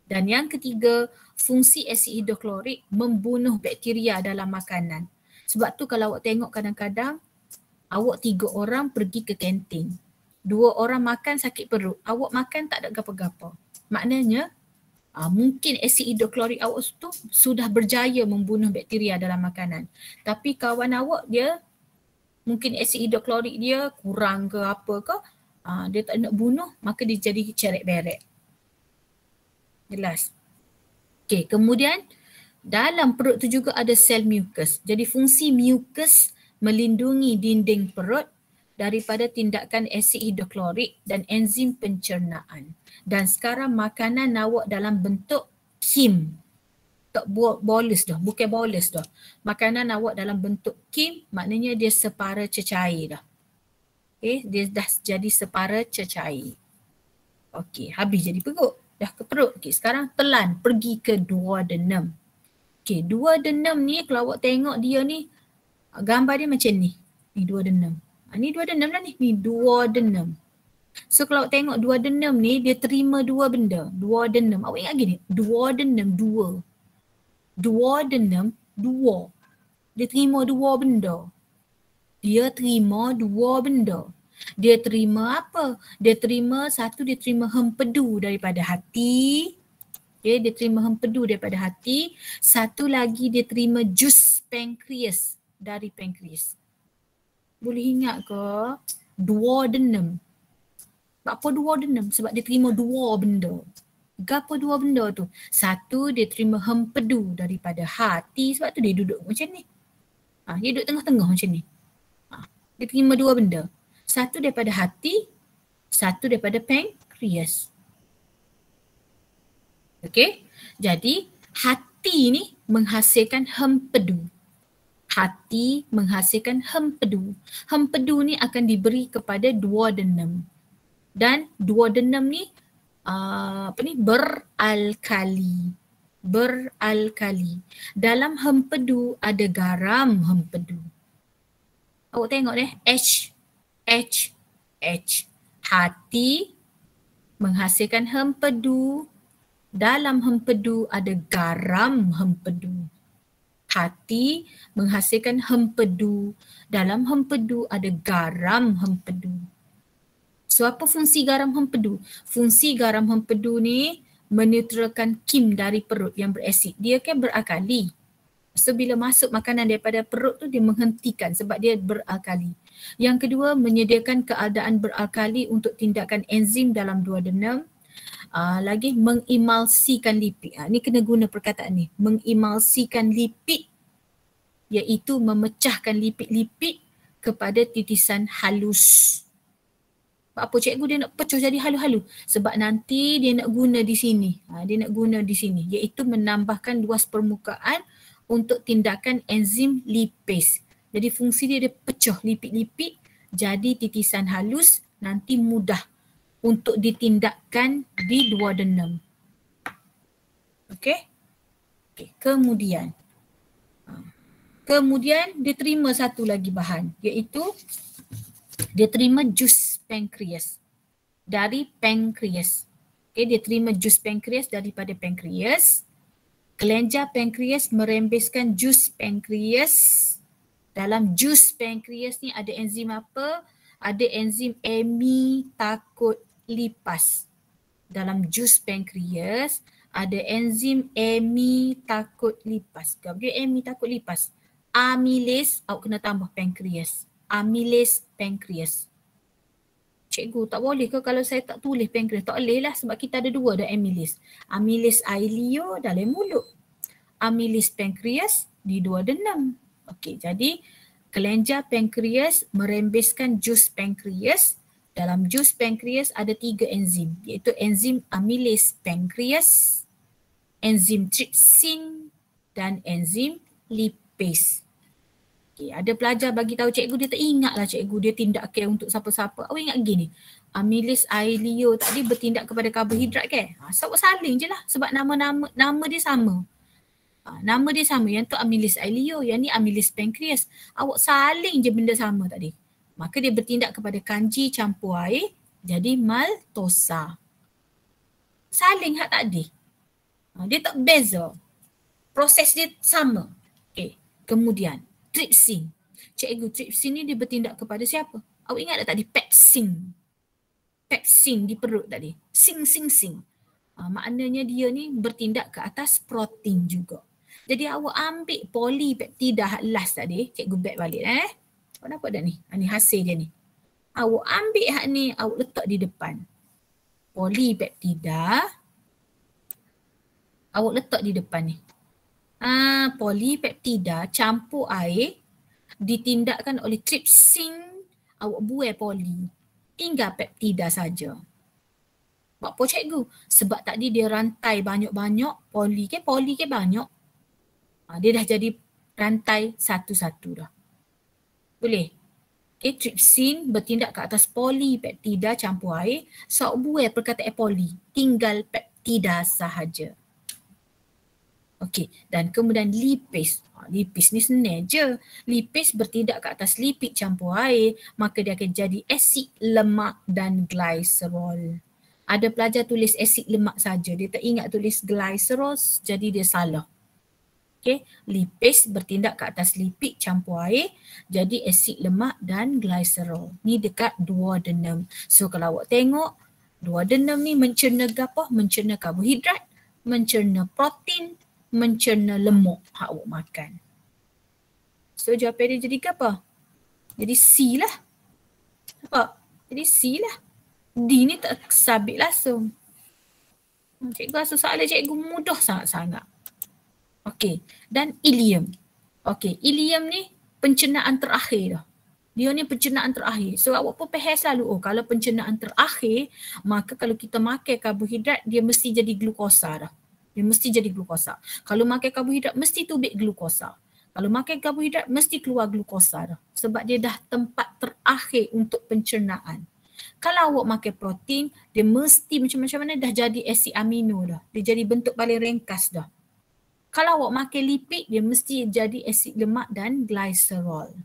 Dan yang ketiga, fungsi asid hidroklorik membunuh bakteria dalam makanan. Sebab tu kalau awak tengok kadang-kadang awak 3 orang pergi ke kantin. 2 orang makan sakit perut. Awak makan tak ada gapa-gapa. Maknanya mungkin asid hidroklorik awak tu sudah berjaya membunuh bakteria dalam makanan. Tapi kawan awak dia mungkin asid hidroklorik dia kurang ke apa ke, dia tak nak bunuh, maka dia jadi ceret-beret. Jelas? Okey, kemudian dalam perut tu juga ada sel mucus. Jadi fungsi mucus melindungi dinding perut daripada tindakan asid hidroklorik dan enzim pencernaan. Dan sekarang makanan awak dalam bentuk kim. Tak bolus dah, bukan bolus dah. Makanan awak dalam bentuk kim maknanya dia separa cecair dah. Okay, dia dah jadi separa cecair. Okey, habis jadi perut. Dah ke perut. Okey, sekarang telan pergi ke duodenum. Okey, duodenum ni kalau awak tengok dia ni, gambar dia macam ni. Ni duodenum. Ni duodenum lah ni. Ni duodenum. So kalau awak tengok duodenum ni, dia terima dua benda. Duodenum. Awak ingat gini? Duodenum dua. Duodenum dua. Dia terima dua benda. Dia terima dua benda. Dia terima apa? Dia terima satu, dia terima hempedu daripada hati. Okay, dia terima hempedu daripada hati. Satu lagi dia terima jus pankreas dari pankreas. Boleh ingat ke? Duodenum. Apa duodenum? Sebab dia terima dua benda. Gapa dua benda tu? Satu, dia terima hempedu daripada hati, sebab tu dia duduk macam ni. Dia duduk tengah-tengah macam ni. Dia terima dua benda. Satu daripada hati, satu daripada pankreas. Okey? Jadi hati ni menghasilkan hempedu. Hati menghasilkan hempedu. Hempedu ni akan diberi kepada duodenum. Dan duodenum ni beralkali. Beralkali. Dalam hempedu ada garam hempedu. Awak tengok deh, H. Hati menghasilkan hempedu. Dalam hempedu ada garam hempedu. Hati menghasilkan hempedu. Dalam hempedu ada garam hempedu. So apa fungsi garam hempedu? Fungsi garam hempedu ni menetralkan kim dari perut yang berasid. Dia kan berakali. So bila masuk makanan daripada perut tu dia menghentikan sebab dia berakali. Yang kedua, menyediakan keadaan berakali untuk tindakan enzim dalam duodenum. Lagi mengimalsikan lipid. Ni kena guna perkataan ni. Mengimalsikan lipid iaitu memecahkan lipid-lipid kepada titisan halus. Apa cikgu dia nak pecah jadi halu-halu? Sebab nanti dia nak guna di sini. Dia nak guna di sini iaitu menambahkan luas permukaan untuk tindakan enzim lipase. Jadi fungsi dia pecah lipid-lipid jadi titisan halus, nanti mudah untuk ditindakkan di duodenum. Okey? Kemudian dia terima satu lagi bahan iaitu dia terima jus pankreas dari pankreas. Okay, dia terima jus pankreas daripada pankreas. Kelenjar pankreas merembeskan jus pankreas. Dalam jus pankreas ni ada enzim apa? Ada enzim amitakotlipase. Dalam jus pankreas ada enzim amitakotlipase. Dia amitakotlipase. Amilase, awak kena tambah pankreas. Amilase pankreas. Cikgu, tak boleh ke kalau saya tak tulis pankreas? Tak boleh lah sebab kita ada dua dah amilase. Amilase ileum dalam mulut. Amilase pankreas di duodenum. Okey, jadi kelenjar pankreas merembeskan jus pankreas. Dalam jus pankreas ada 3 enzim iaitu enzim amilase pankreas, enzim trypsin dan enzim lipase. Okay, ada pelajar bagi tahu cikgu dia tak ingat lah cikgu dia tindakan untuk siapa-siapa. Awak ingat gini, amilase ileum tadi bertindak kepada karbohidrat kan? So awak saling je lah sebab nama dia sama. Nama dia sama, yang tu amilase ileum, yang ni amilase pankreas. Awak saling je benda sama tadi. maka dia bertindak kepada kanji campur air jadi maltosa. Saling hak tadi. Dia tak beza. Proses dia sama. Okay. Kemudian trypsin. Cikgu, trypsin ni dia bertindak kepada siapa? Awak ingat tak tadi pepsin? Pepsin di perut tadi. Sing. Maknanya dia ni bertindak ke atas protein juga. Jadi awak ambil polipeptida hak last tadi. Cikgu back balik Awak nampak tak ni? Ni hasil dia ni. Awak ambil hak ni, awak letak di depan. Polipeptida. Awak letak di depan ni. Polipeptida campur air ditindakkan oleh trypsin, awak buai poli. Tinggal peptida saja. Buat apa cikgu? Sebab tadi dia rantai banyak-banyak, poli ke banyak. Dia dah jadi rantai satu-satu dah. Boleh? Okay, trypsin bertindak ke atas polipeptida campur air. So, buai perkataan poli. Tinggal peptida sahaja. Okey, dan kemudian lipase. Lipase ni senang je. Lipase bertindak ke atas lipid campur air, maka dia akan jadi asid lemak dan glycerol. Ada pelajar tulis asid lemak saja, dia tak ingat tulis glycerol, jadi dia salah. Okey, lipase bertindak ke atas lipid campur air, jadi asid lemak dan glycerol. Ni dekat duodenum. So kalau awak tengok, duodenum ni mencerna apa? Mencerna karbohidrat, mencerna protein, mencerna lemak hak awak makan. So jawapan dia jadi apa? Jadi C lah. Nampak? Jadi C lah. D ni tak sabit langsung. Cikgu rasa soalan cikgu mudah sangat-sangat. Okey. Dan ileum. Okey. Ileum ni pencernaan terakhir dah. Dia ni pencernaan terakhir. So awak pun faham selalu, kalau pencernaan terakhir, maka kalau kita makan karbohidrat, dia mesti jadi glukosa dah. Dia mesti jadi glukosa. Kalau makan karbohidrat, mesti tubik glukosa. Kalau makan karbohidrat, mesti keluar glukosa dah. Sebab dia dah tempat terakhir untuk pencernaan. Kalau awak makan protein, dia mesti macam mana dah jadi asid amino dah. Dia jadi bentuk paling ringkas dah. Kalau awak makan lipid, dia mesti jadi asid lemak dan glycerol.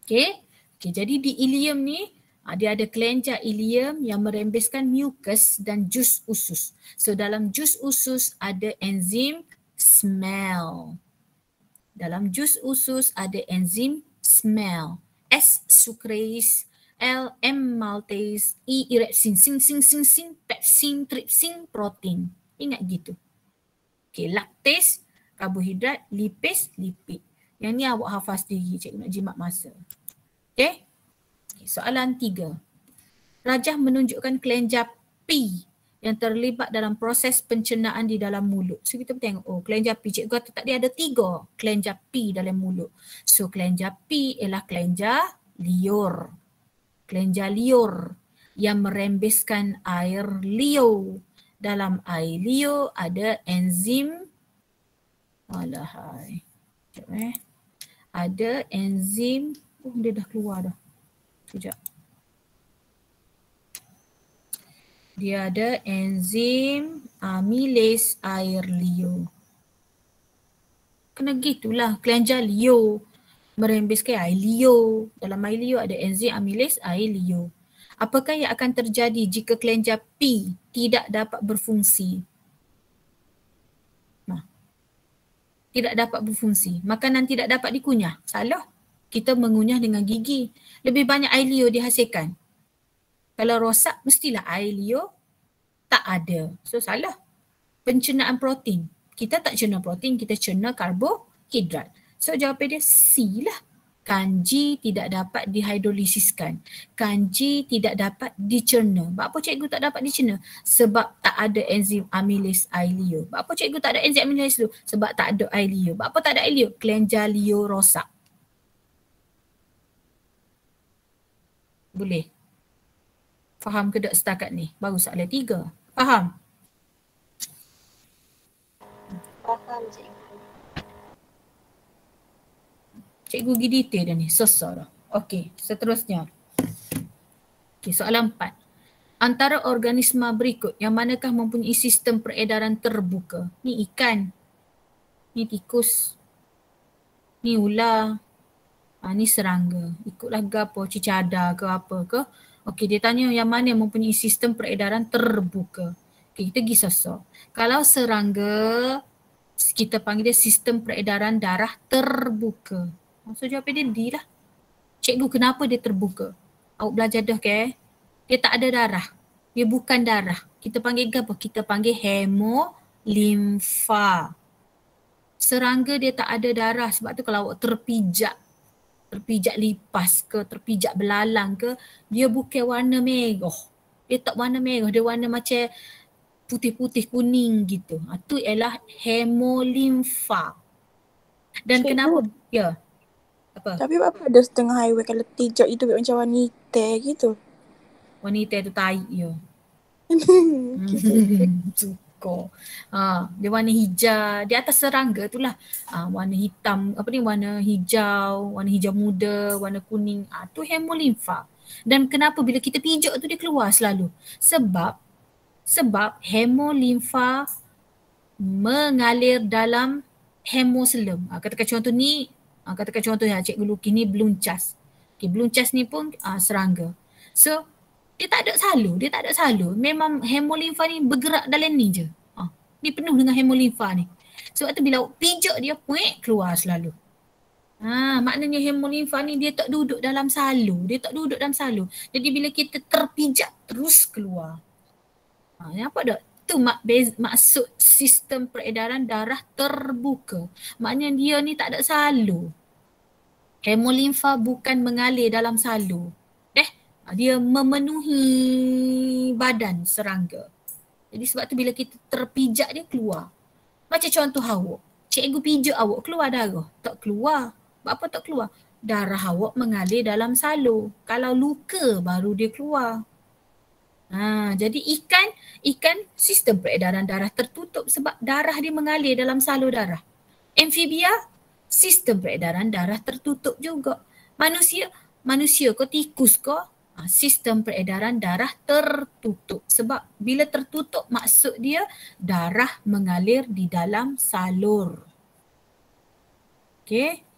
Okay, jadi di ileum ni, dia ada kelenjar ileum yang merembeskan mucus dan jus usus. So dalam jus usus ada enzim smell. Dalam jus usus ada enzim smell. S sucrase, L M maltase, E erepsin, sin, pepsin, trypsin, protein. Ingat gitu. Okay, laktase, karbohidrat, lipase, lipid. Yang ni awak hafal sendiri, cikgu nak jimat masa. Okay. Soalan 3. Rajah menunjukkan kelenjar P yang terlibat dalam proses pencernaan di dalam mulut. So kita tengok, kelenjar P. Cikgu kata tadi ada 3 kelenjar P dalam mulut. So kelenjar P ialah kelenjar liur. Kelenjar liur yang merembeskan air liur. Dalam air liur ada enzim. Alahai. Sekejap Ada enzim. Dia dah keluar dah. Sekejap. Dia ada enzim amilase air liur. Kena gitulah. Kelenjar liur merembeskan air liur. Dalam air liur ada enzim amilase air liur. Apakah yang akan terjadi jika kelenjar P tidak dapat berfungsi? Tidak dapat berfungsi. Makanan tidak dapat dikunyah. Salah. Kita mengunyah dengan gigi. Lebih banyak air liur dihasilkan. Kalau rosak, mestilah air liur tak ada. So salah. Pencernaan protein. Kita tak cerna protein, kita cerna karbohidrat. So jawapan dia C lah. Kanji tidak dapat dihidrolisiskan. Kanji tidak dapat dicerna. Sebab apa cikgu tak dapat dicerna? Sebab tak ada enzim amilase air liur. Sebab apa cikgu tak ada enzim amilase liur? Sebab tak ada air liur. Sebab apa tak ada air liur? Kelenjar liur rosak. Boleh? Faham ke tak setakat ni? Baru soalan 3. Faham? Faham cikgu. Cikgu pergi detail dah ni. Selesai dah. Okey, seterusnya. Okey, soalan 4. Antara organisma berikut yang manakah mempunyai sistem peredaran terbuka? Ni ikan. Ni tikus. Ni ular. Ni serangga. Ikutlah gapo cicada ke apa ke. Okey, dia tanya yang mana yang mempunyai sistem peredaran terbuka. Okey, kita pergi sosok. Kalau serangga, kita panggil dia sistem peredaran darah terbuka. So jawab dia D lah. Cikgu, kenapa dia terbuka? Awak belajar dah ke? Dia tak ada darah. Dia bukan darah. Kita panggil apa? Kita panggil hemolimfa. Serangga dia tak ada darah, sebab tu kalau awak terpijak lipas ke, terpijak belalang ke, dia bukan warna merah. Dia tak warna merah, dia warna macam putih-putih kuning gitu. Tu ialah hemolimfa. Dan Cikgu, kenapa? Ya. Apa? tapi apa ada setengah highway kalau pijak itu macam wanita gitu? Wanita tu tai ya. Gitu. Suka. Dia warna hijau. Di atas serangga tu lah. Warna hitam, warna hijau muda, warna kuning. Tu hemolimfa. Dan kenapa bila kita pijak tu dia keluar selalu? Sebab hemolimfa mengalir dalam hemoselem. Katakan contoh ni, katakan contoh ya Cikgu Luki ni beluncas. Okay, beluncas ni pun serangga. So, dia tak ada salur. Memang hemolimfa ni bergerak dalam ni je. Ni penuh dengan hemolimfa ni. Sebab tu bila pijak dia, puik keluar selalu. Maknanya hemolimfa ni dia tak duduk dalam salur. Jadi bila kita terpijak, terus keluar. Nampak tak? Tu maksud sistem peredaran darah terbuka. Maknanya dia ni tak ada salur. Hemolimfa bukan mengalir dalam salur. Dia memenuhi badan serangga. Jadi sebab tu bila kita terpijak dia keluar. Macam contoh awak. Cikgu pijak awak, keluar darah. Tak keluar. Apa tak keluar? Darah awak mengalir dalam salur. Kalau luka baru dia keluar. Jadi ikan sistem peredaran darah tertutup sebab darah dia mengalir dalam salur darah. Amfibia, sistem peredaran darah tertutup juga. Manusia ke tikus ke, sistem peredaran darah tertutup. Sebab bila tertutup maksud dia darah mengalir di dalam salur. Okey.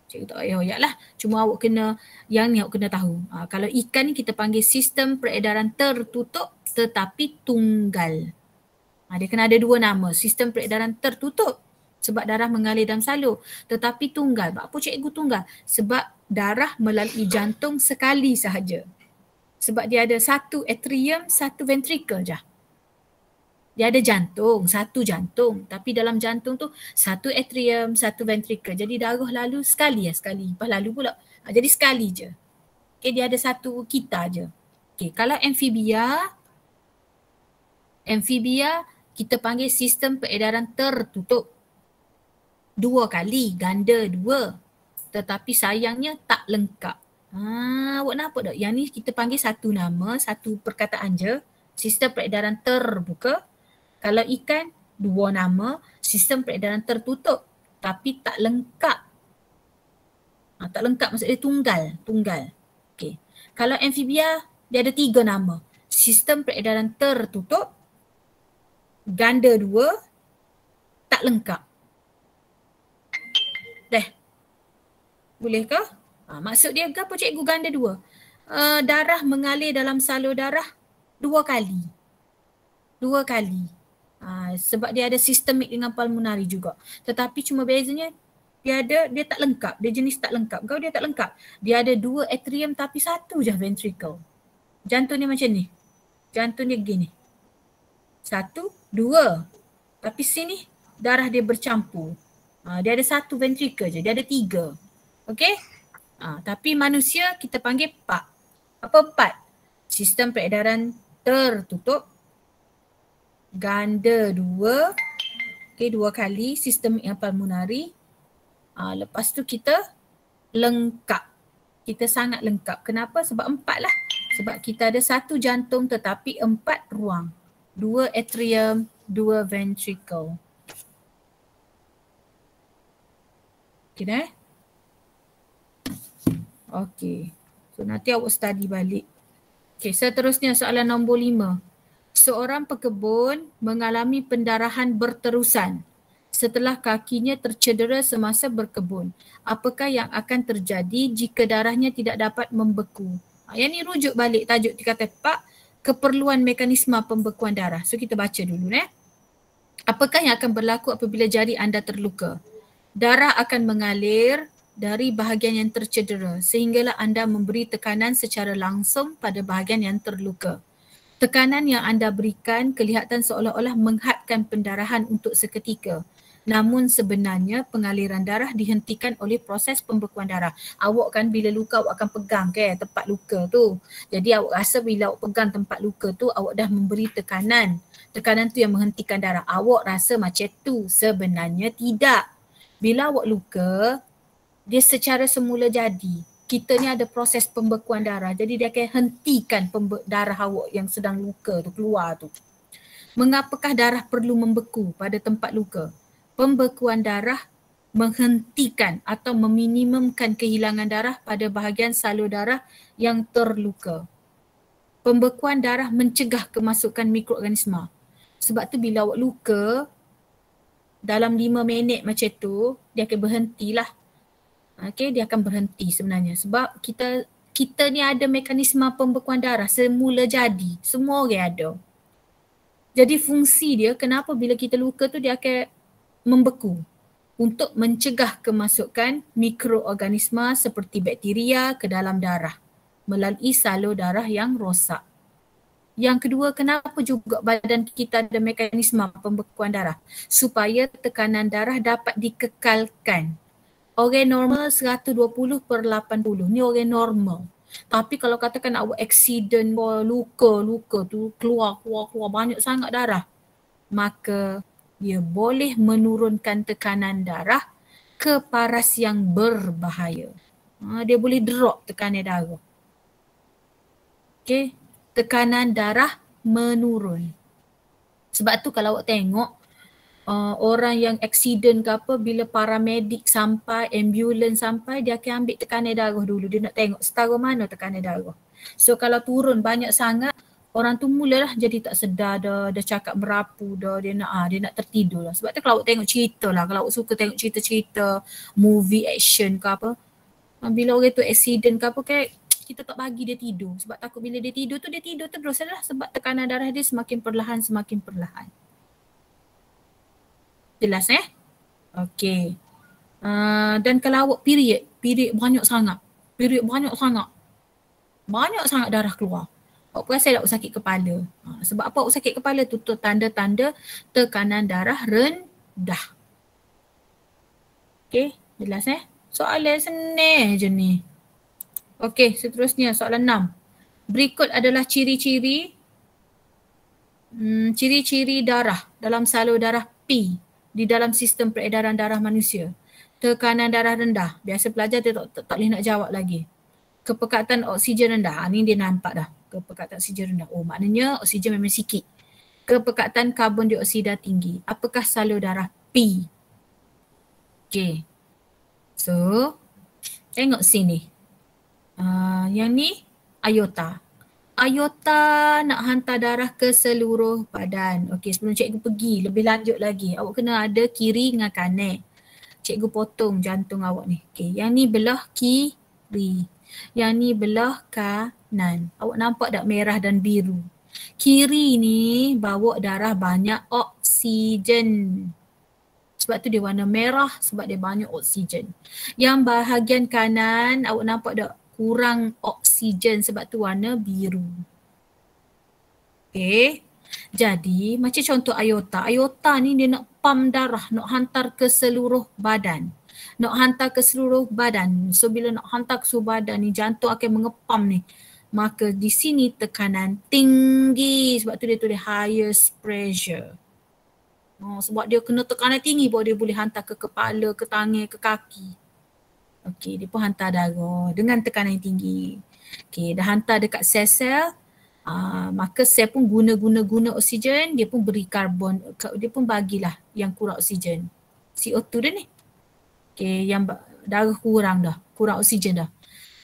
Cikgu tak payah lah. Cuma awak kena, yang ni awak kena tahu. Kalau ikan ni kita panggil sistem peredaran tertutup tetapi tunggal. Dia kena ada dua nama. Sistem peredaran tertutup sebab darah mengalir dalam salur. Tetapi tunggal. Apa cikgu tunggal? Sebab darah melalui jantung sekali sahaja. Sebab dia ada satu atrium, satu ventricle je. Dia ada jantung, satu jantung. Tapi dalam jantung tu satu atrium, satu ventricle. Jadi darah lalu sekali. Lepas lalu pula. Jadi sekali je. Okay, dia ada satu kita je. Okay, kalau amfibia kita panggil sistem peredaran tertutup. Dua kali, ganda dua. Tetapi sayangnya tak lengkap. Awak nampak tak? Yang ni kita panggil satu nama, satu perkataan je. Sistem peredaran terbuka. Kalau ikan, dua nama, sistem peredaran tertutup. Tapi tak lengkap. Tak lengkap maksud dia tunggal. Okay. Kalau amfibia, dia ada tiga nama. Sistem peredaran tertutup, ganda dua, tak lengkap. Bolehkah? Maksud dia apa cikgu ganda dua? Darah mengalir dalam salur darah dua kali. Sebab dia ada sistemik dengan pulmonari juga. Tetapi cuma bezanya dia tak lengkap. Dia jenis tak lengkap. Dia tak lengkap. Dia ada dua atrium tapi satu je ventricle. Jantung dia macam ni. Jantung dia gini. Satu, dua. Tapi sini darah dia bercampur. Dia ada satu ventricle je. Dia ada tiga. Okey? Tapi manusia kita panggil PAP. Apa PAP? Sistem peredaran tertutup. Ganda dua. Okey, dua kali sistem pulmonari. Lepas tu kita lengkap. Kita sangat lengkap. Kenapa? Sebab empat lah. Sebab kita ada satu jantung tetapi empat ruang. Dua atrium, dua ventricle. Okay dah? Okay. So nanti awak study balik. Okay, seterusnya soalan nombor 5. Seorang pekebun mengalami pendarahan berterusan setelah kakinya tercedera semasa berkebun. Apakah yang akan terjadi jika darahnya tidak dapat membeku? Yang ni rujuk balik tajuk tiga tepak, keperluan mekanisme pembekuan darah. So kita baca dulu . Apakah yang akan berlaku apabila jari anda terluka? Darah akan mengalir dari bahagian yang tercedera sehinggalah anda memberi tekanan secara langsung pada bahagian yang terluka. Tekanan yang anda berikan kelihatan seolah-olah menghadkan pendarahan untuk seketika. Namun sebenarnya pengaliran darah dihentikan oleh proses pembekuan darah. Awak kan bila luka awak akan pegang tempat luka tu. Jadi awak rasa bila awak pegang tempat luka tu awak dah memberi tekanan. Tekanan tu yang menghentikan darah. Awak rasa macam tu. Sebenarnya tidak. Bila awak luka, dia secara semula jadi. Kita ni ada proses pembekuan darah. Jadi dia akan hentikan darah awak yang sedang luka tu keluar tu. Mengapakah darah perlu membeku pada tempat luka? Pembekuan darah menghentikan atau meminimumkan kehilangan darah pada bahagian salur darah yang terluka. Pembekuan darah mencegah kemasukan mikroorganisma. Sebab tu bila awak luka, dalam 5 minit macam tu, dia akan berhentilah. Dia akan berhenti sebenarnya. Sebab kita ni ada mekanisme pembekuan darah semula jadi. Semua orang ada. Jadi fungsi dia kenapa bila kita luka tu dia akan membeku untuk mencegah kemasukan mikroorganisma seperti bakteria ke dalam darah melalui salur darah yang rosak. Yang kedua, kenapa juga badan kita ada mekanisme pembekuan darah? Supaya tekanan darah dapat dikekalkan. Orang normal 120/80. Ni orang normal. Tapi kalau katakan awak accident, luka tu keluar banyak sangat darah, maka dia boleh menurunkan tekanan darah ke paras yang berbahaya. Dia boleh drop tekanan darah. Tekanan darah menurun. Sebab tu kalau awak tengok orang yang accident ke apa, bila paramedik sampai, ambulans sampai, dia akan ambil tekanan darah dulu. Dia nak tengok setara mana tekanan darah. So kalau turun banyak sangat, orang tu mulalah jadi tak sedar dah cakap merapu dah, dia nak tertidur lah. Sebab tu kalau awak tengok cerita lah, kalau awak suka tengok cerita-cerita movie action ke apa, bila orang tu accident ke apa, kita tak bagi dia tidur. Sebab takut bila dia tidur terus lah, sebab tekanan darah dia semakin perlahan. Jelas Okey. Dan kalau awak period banyak sangat. Banyak sangat darah keluar. Awak perasan tak awak sakit kepala? Sebab apa awak sakit kepala tu? Tanda-tanda tekanan darah rendah. Okey, jelas Soalan senang je ni. Okey, seterusnya soalan 6. Berikut adalah ciri-ciri darah dalam salur darah P di dalam sistem peredaran darah manusia. Tekanan darah rendah. Biasa pelajar dia tak boleh nak jawab lagi. Kepekatan oksigen rendah. Ni dia nampak dah. Kepekatan oksigen rendah. Oh, maknanya oksigen memang sikit. Kepekatan karbon dioksida tinggi. Apakah salur darah P? Okey. So, tengok sini. Yang ni aorta. Aorta nak hantar darah ke seluruh badan. Okey, sebelum cikgu pergi lebih lanjut lagi, awak kena ada kiri dengan kanan. Cikgu potong jantung awak ni. Okey, yang ni belah kiri. Yang ni belah kanan. Awak nampak tak merah dan biru? Kiri ni bawa darah banyak oksigen. Sebab tu dia warna merah, sebab dia banyak oksigen. Yang bahagian kanan awak nampak tak? Kurang oksigen, sebab tu warna biru. Okey. Jadi macam contoh aorta. Aorta ni dia nak pump darah, nak hantar ke seluruh badan. So bila nak hantar ke seluruh badan ni, jantung akan mengepam ni. Maka di sini tekanan tinggi, sebab tu dia tulis highest pressure. Sebab dia kena tekanan tinggi baru dia boleh hantar ke kepala, ke tangan, ke kaki. Okey, dia pun hantar darah dengan tekanan yang tinggi. Okey, dah hantar dekat sel-sel, maka sel pun guna oksigen, dia pun beri karbon, dia pun bagilah yang kurang oksigen. CO2 dah ni. Okey, yang darah kurang oksigen dah.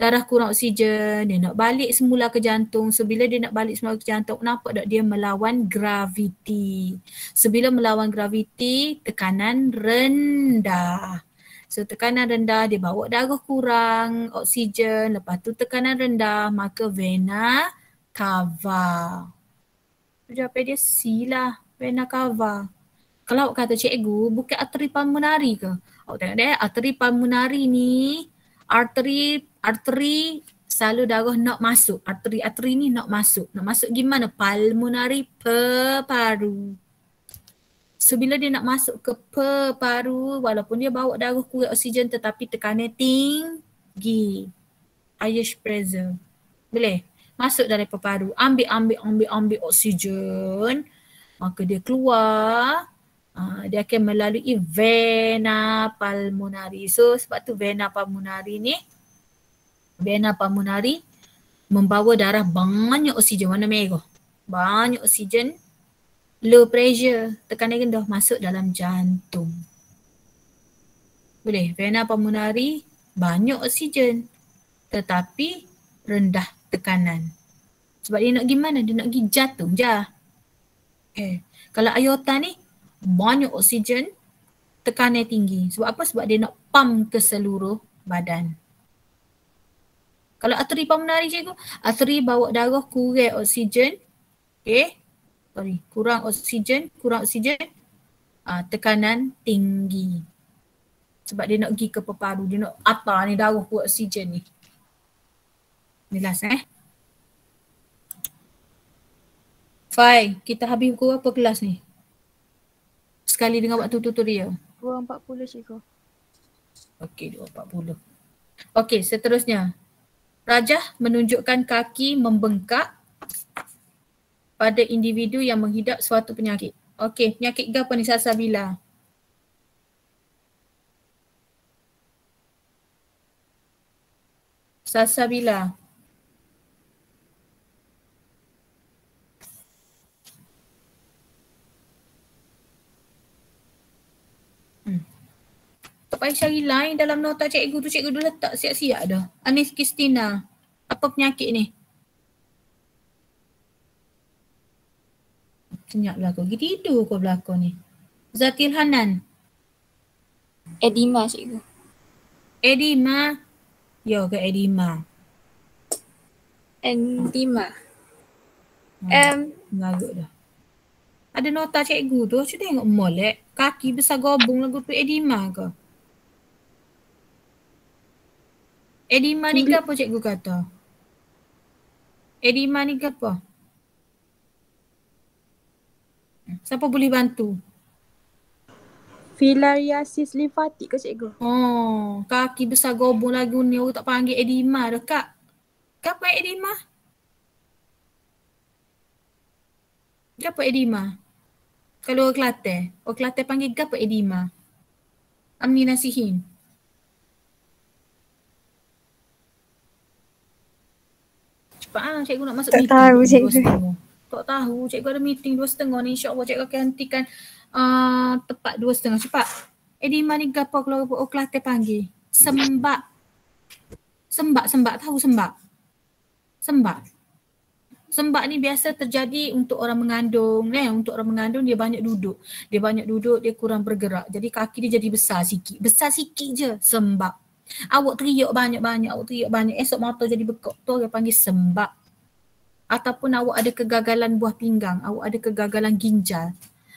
darah kurang oksigen, dia nak balik semula ke jantung. So bila dia nak balik semula ke jantung, nampak tak dia melawan graviti. So bila melawan graviti, tekanan rendah. So tekanan rendah, dia bawa darah kurang oksigen, lepas tu tekanan rendah, maka vena cava. Jawapan dia C lah, vena cava. Kalau awak kata cikgu, bukan arteri pulmonari ke? Awak tengok dia, arteri pulmonari ni, arteri selalu darah nak masuk. Arteri ni nak masuk. Nak masuk gimana? Pulmonari, paru. So bila dia nak masuk ke paru, walaupun dia bawa darah kurang oksigen tetapi tekanan tinggi. High pressure. Boleh? Masuk dari paru. Ambil oksigen. Maka dia keluar. Dia akan melalui vena pulmonari. So sebab tu vena pulmonari membawa darah banyak oksigen, warna merah. Banyak oksigen, low pressure, tekanan rendah masuk dalam jantung. Boleh? Vena pulmonari banyak oksigen tetapi rendah tekanan. Sebab dia nak pergi mana? Dia nak pergi jantung je. Kalau aorta ni banyak oksigen, tekanan tinggi. Sebab apa? Sebab dia nak pump ke seluruh badan. Kalau arteri pulmonari cikgu, arteri bawa darah kurang oksigen. Kurang oksigen, tekanan tinggi. Sebab dia nak pergi ke paru, dia nak atar ni darah kurang oksigen ni. Jelas Fai, kita habis pukul berapa kelas ni? Sekali dengan waktu tutorial. 2.40 cikgu. Okey, 2.40. Okey, seterusnya. Rajah menunjukkan kaki membengkak pada individu yang menghidap suatu penyakit. Okey, penyakit apa ni salsabila? Salsabila. Tak payah cari lain dalam nota cikgu tu, cikgu dah letak siap-siap dah. Anis Kristina, apa penyakit ni? Senyap belakang, pergi tidur kau belakang ni. Zatil Hanan. Edema cikgu. Edema. Ya ke edema? Edema. Mengarut dah. Ada nota cikgu tu, cuba tengok molek. Kaki besar gobung lagu tu edema ke? Edema ni ke apa cikgu kata? Edema ni ke apa? Siapa boleh bantu? Filariasis limfatik ke cikgu? Oh, kaki besar gobung lagu ni orang tak panggil edema dah kak. Apa edema? Apa edema? Kalau orang Kelantan panggil apa edema? Amni nasihin. Cepat cikgu nak masuk tak meeting. Tahu cikgu. Tak tahu, cikgu ada meeting 2.30 ni, insyaAllah cikgu akan hentikan tepat 2.30. Cepat. Edema ni apa kalau orang Kelantan panggil? Sembak. Tahu sembak? Sembak ni biasa terjadi untuk orang mengandung. Untuk orang mengandung dia banyak duduk. Dia kurang bergerak. Jadi kaki dia jadi besar sikit. Besar sikit je, sembak. Awak teriak banyak-banyak, esok mata jadi bekok. Tu orang panggil sembak. Ataupun awak ada kegagalan buah pinggang, awak ada kegagalan ginjal.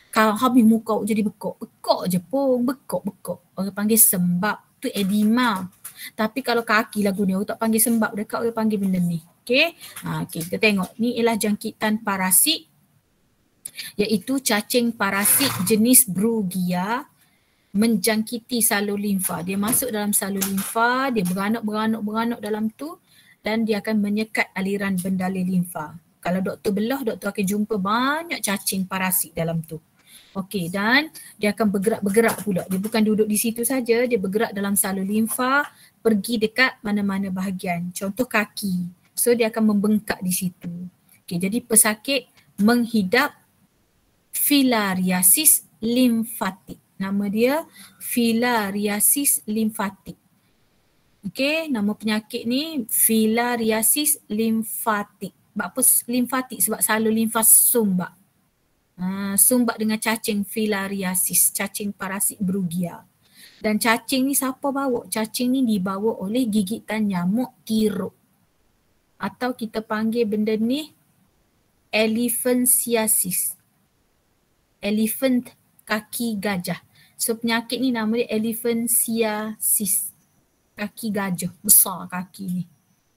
Kalau habis muka awak jadi bekok. Bekok je pun, bekok. Orang panggil sembak. Tu edema. Tapi kalau kaki lagu ni, orang tak panggil sembak. Dekat orang panggil benda ni. Okay, kita tengok. Ni ialah jangkitan parasit. Iaitu cacing parasit jenis Brugia menjangkiti salur limfa. Dia masuk dalam salur limfa, dia beranak dalam tu dan dia akan menyekat aliran bendalur limfa. Kalau doktor belah, doktor akan jumpa banyak cacing parasit dalam tu. Okey, dan dia akan bergerak pula. Dia bukan duduk di situ saja, dia bergerak dalam salur limfa, pergi dekat mana-mana bahagian. Contoh kaki. So dia akan membengkak di situ. Okey, jadi pesakit menghidap filariasis limfatik. Nama dia filariasis limfatik. Okey, nama penyakit ni filariasis limfatik. Sebab apa limfatik? Sebab selalu limfa sumbat. Sumbat dengan cacing filariasis, cacing parasit Brugia. Dan cacing ni siapa bawa? Cacing ni dibawa oleh gigitan nyamuk tiruk. Atau kita panggil benda ni elephantiasis. Elephant, kaki gajah. So penyakit ni nama dia elephantiasis. Kaki gajah, besar kaki ni.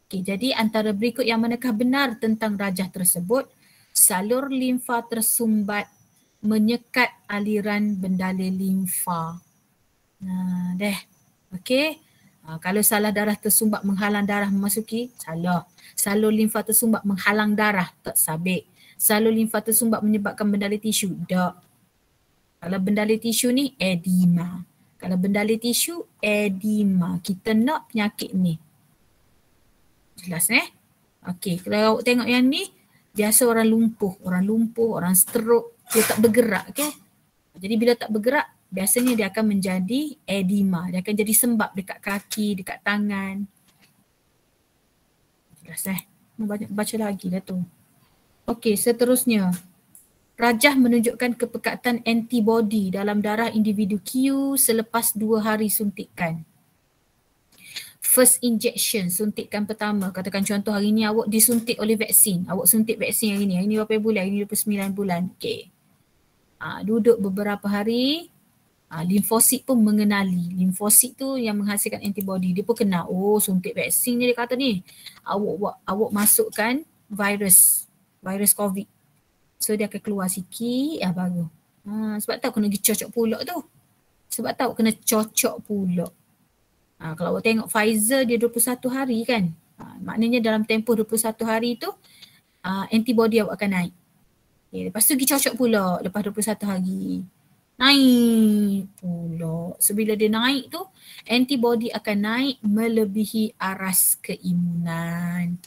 Okay, jadi antara berikut yang manakah benar tentang rajah tersebut? Salur limfa tersumbat menyekat aliran bendalai limfa. Deh. Okey. Kalau salah darah tersumbat menghalang darah memasuki, salah. Salur limfa tersumbat menghalang darah, tak sabit. Salur limfa tersumbat menyebabkan bendalai tisu, tak. Kalau bendalai tisu ni, edema. Kalau bendalai tisu, edema. Kita nak penyakit ni. Jelas Okey, kalau awak tengok yang ni, biasa orang lumpuh, orang stroke, dia tak bergerak Jadi bila tak bergerak, biasanya dia akan menjadi edema. Dia akan jadi sembab dekat kaki, dekat tangan. Jelas baca lagi dah tu. Okey, seterusnya. Rajah menunjukkan kepekatan antibodi dalam darah individu Q selepas 2 hari suntikan. First injection, suntikan pertama. Katakan contoh hari ni awak disuntik oleh vaksin. Awak suntik vaksin hari ni. Hari ni berapa bulan? Hari ni 29 bulan. Okey. Duduk beberapa hari, limfosit pun mengenali. Limfosit tu yang menghasilkan antibodi. Dia pun kenal. Oh, suntik vaksin ni dia kata ni. Awak masukkan virus COVID. So dia akan keluar sikit, baru. Sebab tahu kena pergi cocok pulak tu. Sebab tahu kena cocok pulak. Kalau awak tengok Pfizer dia 21 hari kan. Maknanya dalam tempoh 21 hari tu antibody awak akan naik. Okay, lepas tu pergi cocok pulak lepas 21 hari. Naik pulak. So bila dia naik tu antibody akan naik melebihi aras keimunan.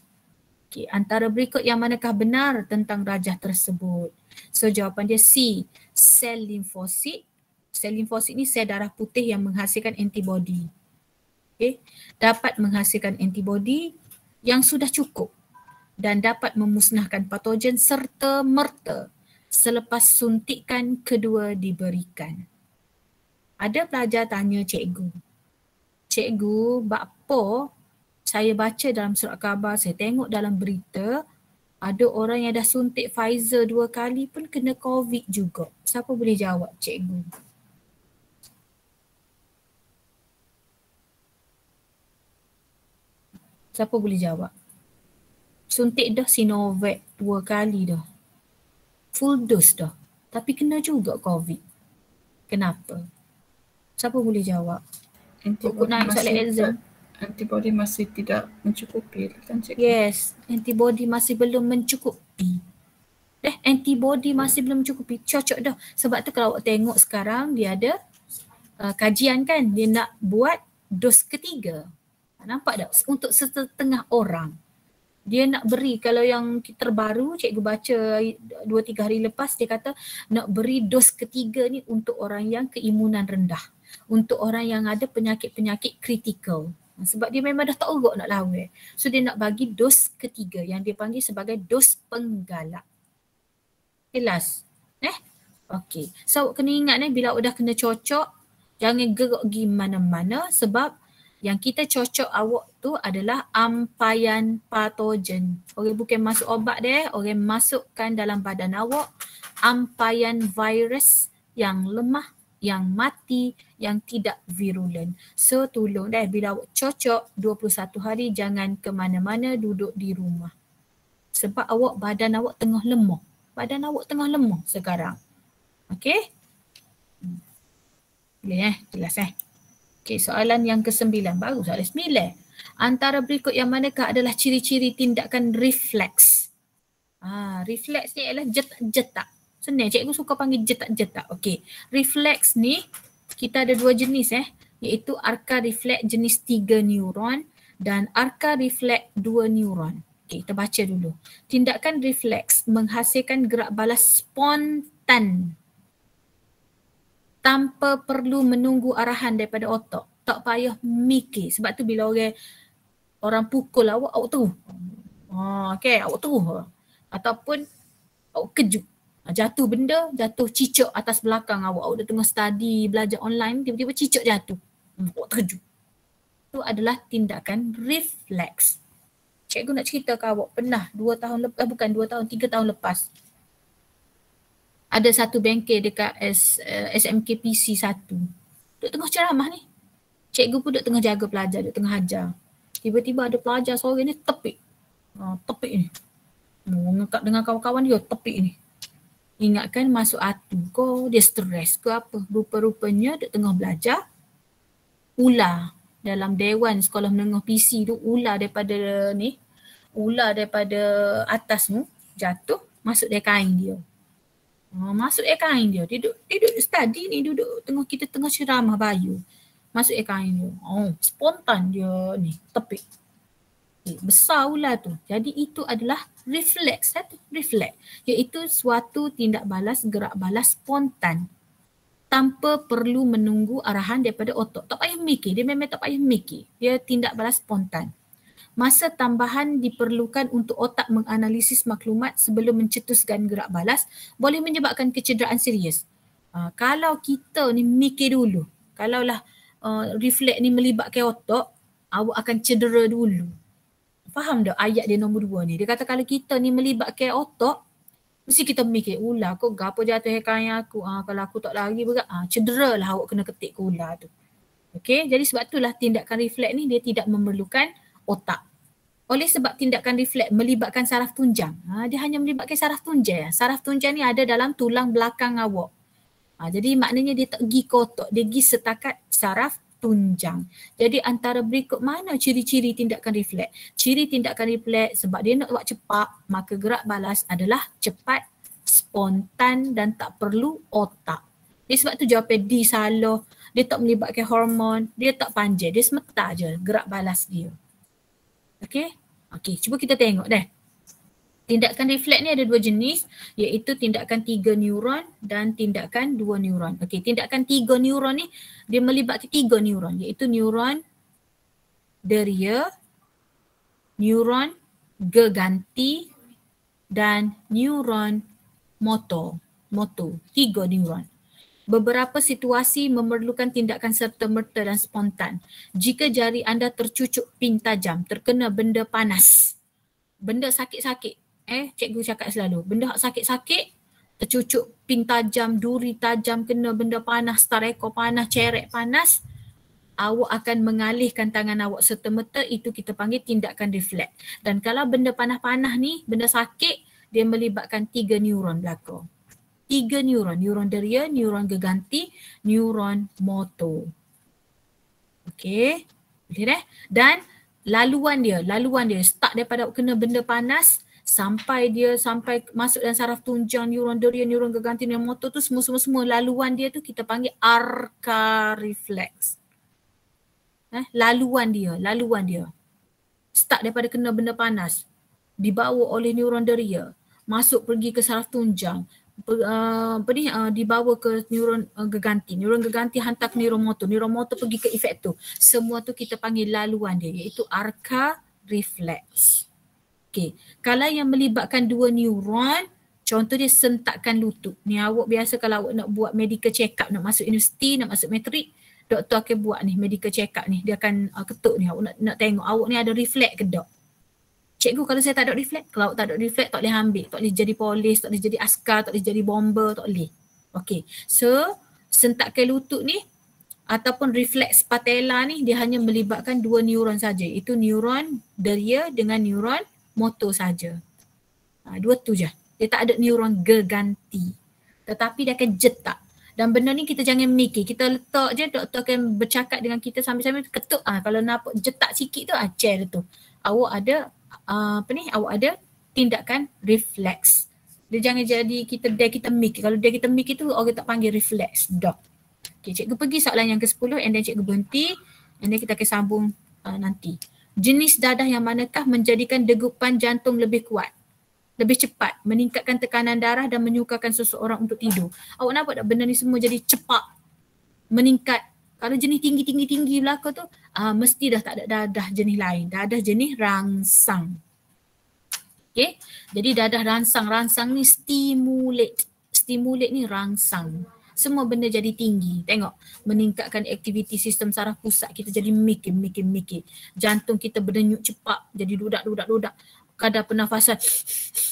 Okay, antara berikut yang manakah benar tentang rajah tersebut? So jawapan dia C, sel limfosit. Sel limfosit ni sel darah putih yang menghasilkan antibodi. Okay, dapat menghasilkan antibodi yang sudah cukup dan dapat memusnahkan patogen serta merta selepas suntikan kedua diberikan. Ada pelajar tanya cikgu, apa saya baca dalam surat khabar, saya tengok dalam berita, ada orang yang dah suntik Pfizer 2 kali pun kena COVID juga. Siapa boleh jawab cikgu? Siapa boleh jawab? Suntik dah Sinovac 2 kali dah. Full dose dah. Tapi kena juga COVID. Kenapa? Siapa boleh jawab? Antibody masih tidak mencukupi kan cikgu? Yes, antibody masih belum mencukupi. Antibody masih belum mencukupi. Cocok dah. Sebab tu kalau awak tengok sekarang dia ada kajian kan. Dia nak buat dos ketiga. Nampak tak? Untuk setengah orang. Dia nak beri, kalau yang terbaru cikgu baca 2-3 hari lepas, dia kata nak beri dos ketiga ni untuk orang yang keimunan rendah. Untuk orang yang ada penyakit-penyakit kritikal. Sebab dia memang dah tak urut nak lawan. So dia nak bagi dos ketiga yang dia panggil sebagai dos penggalak. Jelas? Okey. So awak kena ingat bila awak dah kena cocok, jangan gerak pergi mana-mana sebab yang kita cocok awak tu adalah ampaian patogen. Orang bukan masuk obat dia, orang masukkan dalam badan awak ampaian virus yang lemah, yang mati, yang tidak virulen. So tolong bila awak cocok 21 hari jangan ke mana-mana, duduk di rumah. Sebab badan awak tengah lemah. Badan awak tengah lemah sekarang. Okey? Boleh jelas Okey, soalan yang ke-9. Baru soalan 9. Antara berikut yang manakah adalah ciri-ciri tindakan refleks? Refleks ni adalah jetak-jetak. Senang, cikgu suka panggil jetak-jetak. Okey, refleks ni kita ada 2 jenis iaitu arka refleks jenis 3 neuron dan arka refleks 2 neuron. Okey, kita baca dulu. Tindakan refleks menghasilkan gerak balas spontan tanpa perlu menunggu arahan daripada otak. tak payah mikir. Sebab tu bila orang pukul awak terus. Okay, awak terus. Ataupun awak kejut. Jatuh benda, jatuh cicak atas belakang awak. Awak dah tengah study, belajar online, tiba-tiba cicak jatuh. Awak terkejut. Itu adalah tindakan refleks. Cikgu nak cerita ke awak, pernah 2 tahun lepas, bukan 2 tahun, 3 tahun lepas. Ada satu bengkel dekat SMK PC 1. Duk tengah ceramah ni. Cikgu pun duk tengah jaga pelajar, duk tengah ajar. Tiba-tiba ada pelajar seorang ni tepik. Tepik ni. Mengangkat dengan kawan-kawan dia, tepik ni. Ingatkan masuk hati kau, dia stres ke apa. Rupa-rupanya dia tengah belajar. Ular dalam Dewan Sekolah Menengah PC tu, ular daripada atas tu jatuh, masuk dia kain dia. Masuk kain dia. Dia duduk study ni, kita tengah ceramah bayu. Masuk kain dia. Spontan dia ni, tepik. Besar ular tu. Jadi itu adalah refleks, iaitu suatu tindak balas, gerak balas spontan tanpa perlu menunggu arahan daripada otak. Tak payah mikir, dia memang tak payah mikir. Dia tindak balas spontan. Masa tambahan diperlukan untuk otak menganalisis maklumat sebelum mencetuskan gerak balas boleh menyebabkan kecederaan serius. Kalau kita ni mikir dulu, kalaulah refleks ni melibatkan otak, awak akan cedera dulu. Faham tak ayat dia nombor 2 ni? Dia kata kalau kita ni melibatkan otak, mesti kita mikir, ular kau gapo jatuh kain aku. Kalau aku tak lari berat, cedera lah awak kena ketik ke ular tu. Okey, jadi sebab itulah tindakan refleks ni dia tidak memerlukan otak. Oleh sebab tindakan refleks melibatkan saraf tunjang. Dia hanya melibatkan saraf tunjang. Saraf tunjang ni ada dalam tulang belakang awak. Jadi maknanya dia tak pergi ke otak, dia pergi setakat saraf tunjang. Jadi antara berikut mana ciri-ciri tindakan refleks? Ciri tindakan refleks sebab dia nak buat cepat, maka gerak balas adalah cepat, spontan dan tak perlu otak. Jadi sebab tu jawapan D salah. Dia tak melibatkan hormon, dia tak panjang, dia semata je gerak balas dia. Okey, cuba kita tengok dah. Tindakan refleks ni ada 2 jenis, iaitu tindakan 3 neuron dan tindakan 2 neuron. Okey, tindakan 3 neuron ni dia melibatkan 3 neuron, iaitu neuron deria, neuron geganti dan neuron motor. 3 neuron. Beberapa situasi memerlukan tindakan serta-merta dan spontan. Jika jari anda tercucuk pin tajam, terkena benda panas, benda sakit-sakit, cikgu cakap selalu, benda sakit-sakit, tercucuk pin tajam, duri tajam, kena benda panas, tareko panas, cerek panas, awak akan mengalihkan tangan awak serta-merta, itu kita panggil tindakan refleks. Dan kalau benda panas-panas ni, benda sakit, dia melibatkan 3 neuron belakang. 3 neuron, neuron deria, neuron geganti, neuron motor. Okey, boleh dah? Dan laluan dia start daripada kena benda panas sampai masuk dalam saraf tunjang, neuron deria, neuron geganti, neuron motor tu semua laluan dia tu kita panggil arca reflex. Laluan dia start daripada kena benda panas, dibawa oleh neuron deria, masuk pergi ke saraf tunjang, dibawa ke neuron geganti hantar ke neuron motor pergi ke efektor. Semua tu kita panggil laluan dia, iaitu arca reflex. Okey, kalau yang melibatkan 2 neuron, contoh dia sentakan lutut. Ni awak biasa kalau awak nak buat medical check up, nak masuk universiti, nak masuk matrik, doktor akan buat ni medical check up ni, dia akan ketuk ni, awak nak tengok awak ni ada refleks ke tak. Cikgu kalau saya tak ada refleks, kalau awak tak ada refleks tak boleh ambil, tak boleh jadi polis, tak boleh jadi askar, tak boleh jadi bomber, tak boleh. Okey, so sentakan lutut ni ataupun refleks patella ni dia hanya melibatkan 2 neuron saja, iaitu neuron deria dengan neuron motor saja. 2 tu je. Dia tak ada neuron geganti. Tetapi dia akan jetak. Dan benda ni kita jangan mikir. Kita letak je, doktor akan bercakap dengan kita sambil-sambil ketuk. Kalau nampak jetak sikit tu, chair tu. Awak ada awak ada tindakan refleks. Dia jangan jadi kita mikir. Kalau dia kita mikir tu orang tak panggil refleks. Dok. Okay, cikgu pergi soalan yang ke-10 and then cikgu berhenti and then kita akan sambung nanti. Jenis dadah yang manakah menjadikan degupan jantung lebih kuat, lebih cepat, meningkatkan tekanan darah dan menyukarkan seseorang untuk tidur? Awak nampak tak benda ni semua jadi cepat, meningkat Kalau jenis tinggi belakang tu mesti dah tak ada dadah jenis lain. Dadah jenis rangsang. Okay. Jadi dadah rangsang ni stimulate. Stimulate ni rangsang. Semua benda jadi tinggi. Tengok, meningkatkan aktiviti sistem saraf pusat kita jadi mikir. Jantung kita berdenyut cepat, jadi dudak. Kadar pernafasan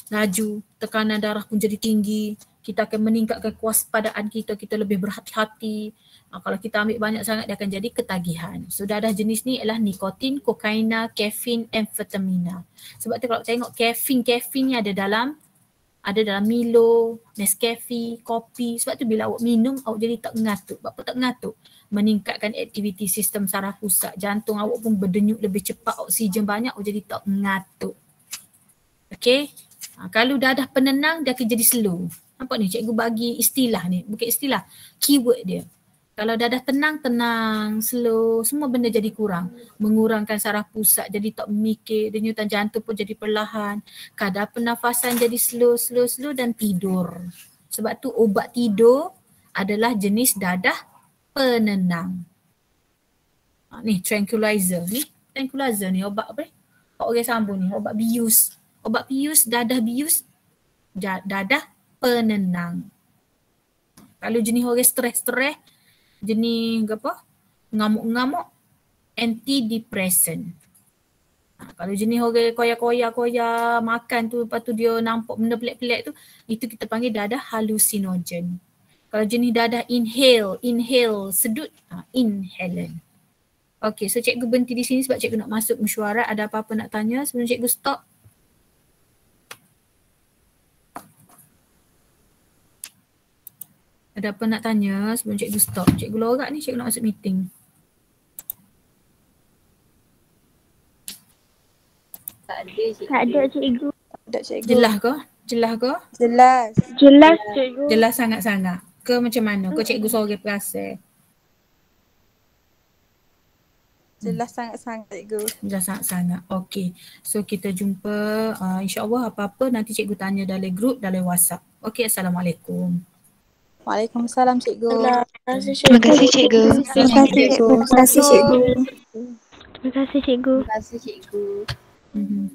laju, tekanan darah pun jadi tinggi. Kita akan meningkatkan kewaspadaan kita lebih berhati-hati. Kalau kita ambil banyak sangat dia akan jadi ketagihan. So dadah jenis ni ialah nikotin, kokaina, kafein, amfetamina. Sebab tu kalau tengok kafein ni ada dalam Milo, Nescafe, kopi. Sebab tu bila awak minum, awak jadi tak mengatuk. Apa tak mengatuk? Meningkatkan aktiviti sistem saraf pusat. Jantung awak pun berdenyut lebih cepat, oksigen banyak, awak jadi tak mengatuk. Okay. Kalau dadah penenang, dia akan jadi slow. Nampak ni cikgu bagi istilah ni. Bukan istilah, keyword dia. Kalau dadah tenang, slow, semua benda jadi kurang. Mengurangkan saraf pusat, jadi tak memikir, denyutan jantung pun jadi perlahan. Kadar pernafasan jadi slow dan tidur. Sebab tu ubat tidur adalah jenis dadah penenang. Ni tranquilizer ni. Tranquilizer ni ubat apa ni? Orang sambung ni, ubat bius. Ubat bius, dadah bius, dadah penenang. Kalau jenis orang stres, jenis apa? Ngamuk, antidepressant. Kalau jenis orang koyak makan tu, lepas tu dia nampak benda pelik-pelik tu, itu kita panggil dadah halusinogen. Kalau jenis dadah inhale, sedut, inhalant. Okay, so cikgu berhenti di sini sebab cikgu nak masuk mesyuarat. Ada apa-apa nak tanya sebelum cikgu stop? Ada apa nak tanya sebelum cikgu stop? Cikgu lorak ni, cikgu nak masuk meeting. Tak ada cikgu. Jelas ke? Jelas cikgu. Jelas sangat-sangat. Ke macam mana? Ke cikgu sorang perasan? Jelas sangat-sangat cikgu. Jelas sangat-sangat. Okey. So kita jumpa insya-Allah apa-apa nanti cikgu tanya dalam grup, dalam WhatsApp. Okey, assalamualaikum. Waalaikumsalam cikgu. Terima kasih cikgu. Terima kasih cikgu. Terima kasih cikgu. Mhm.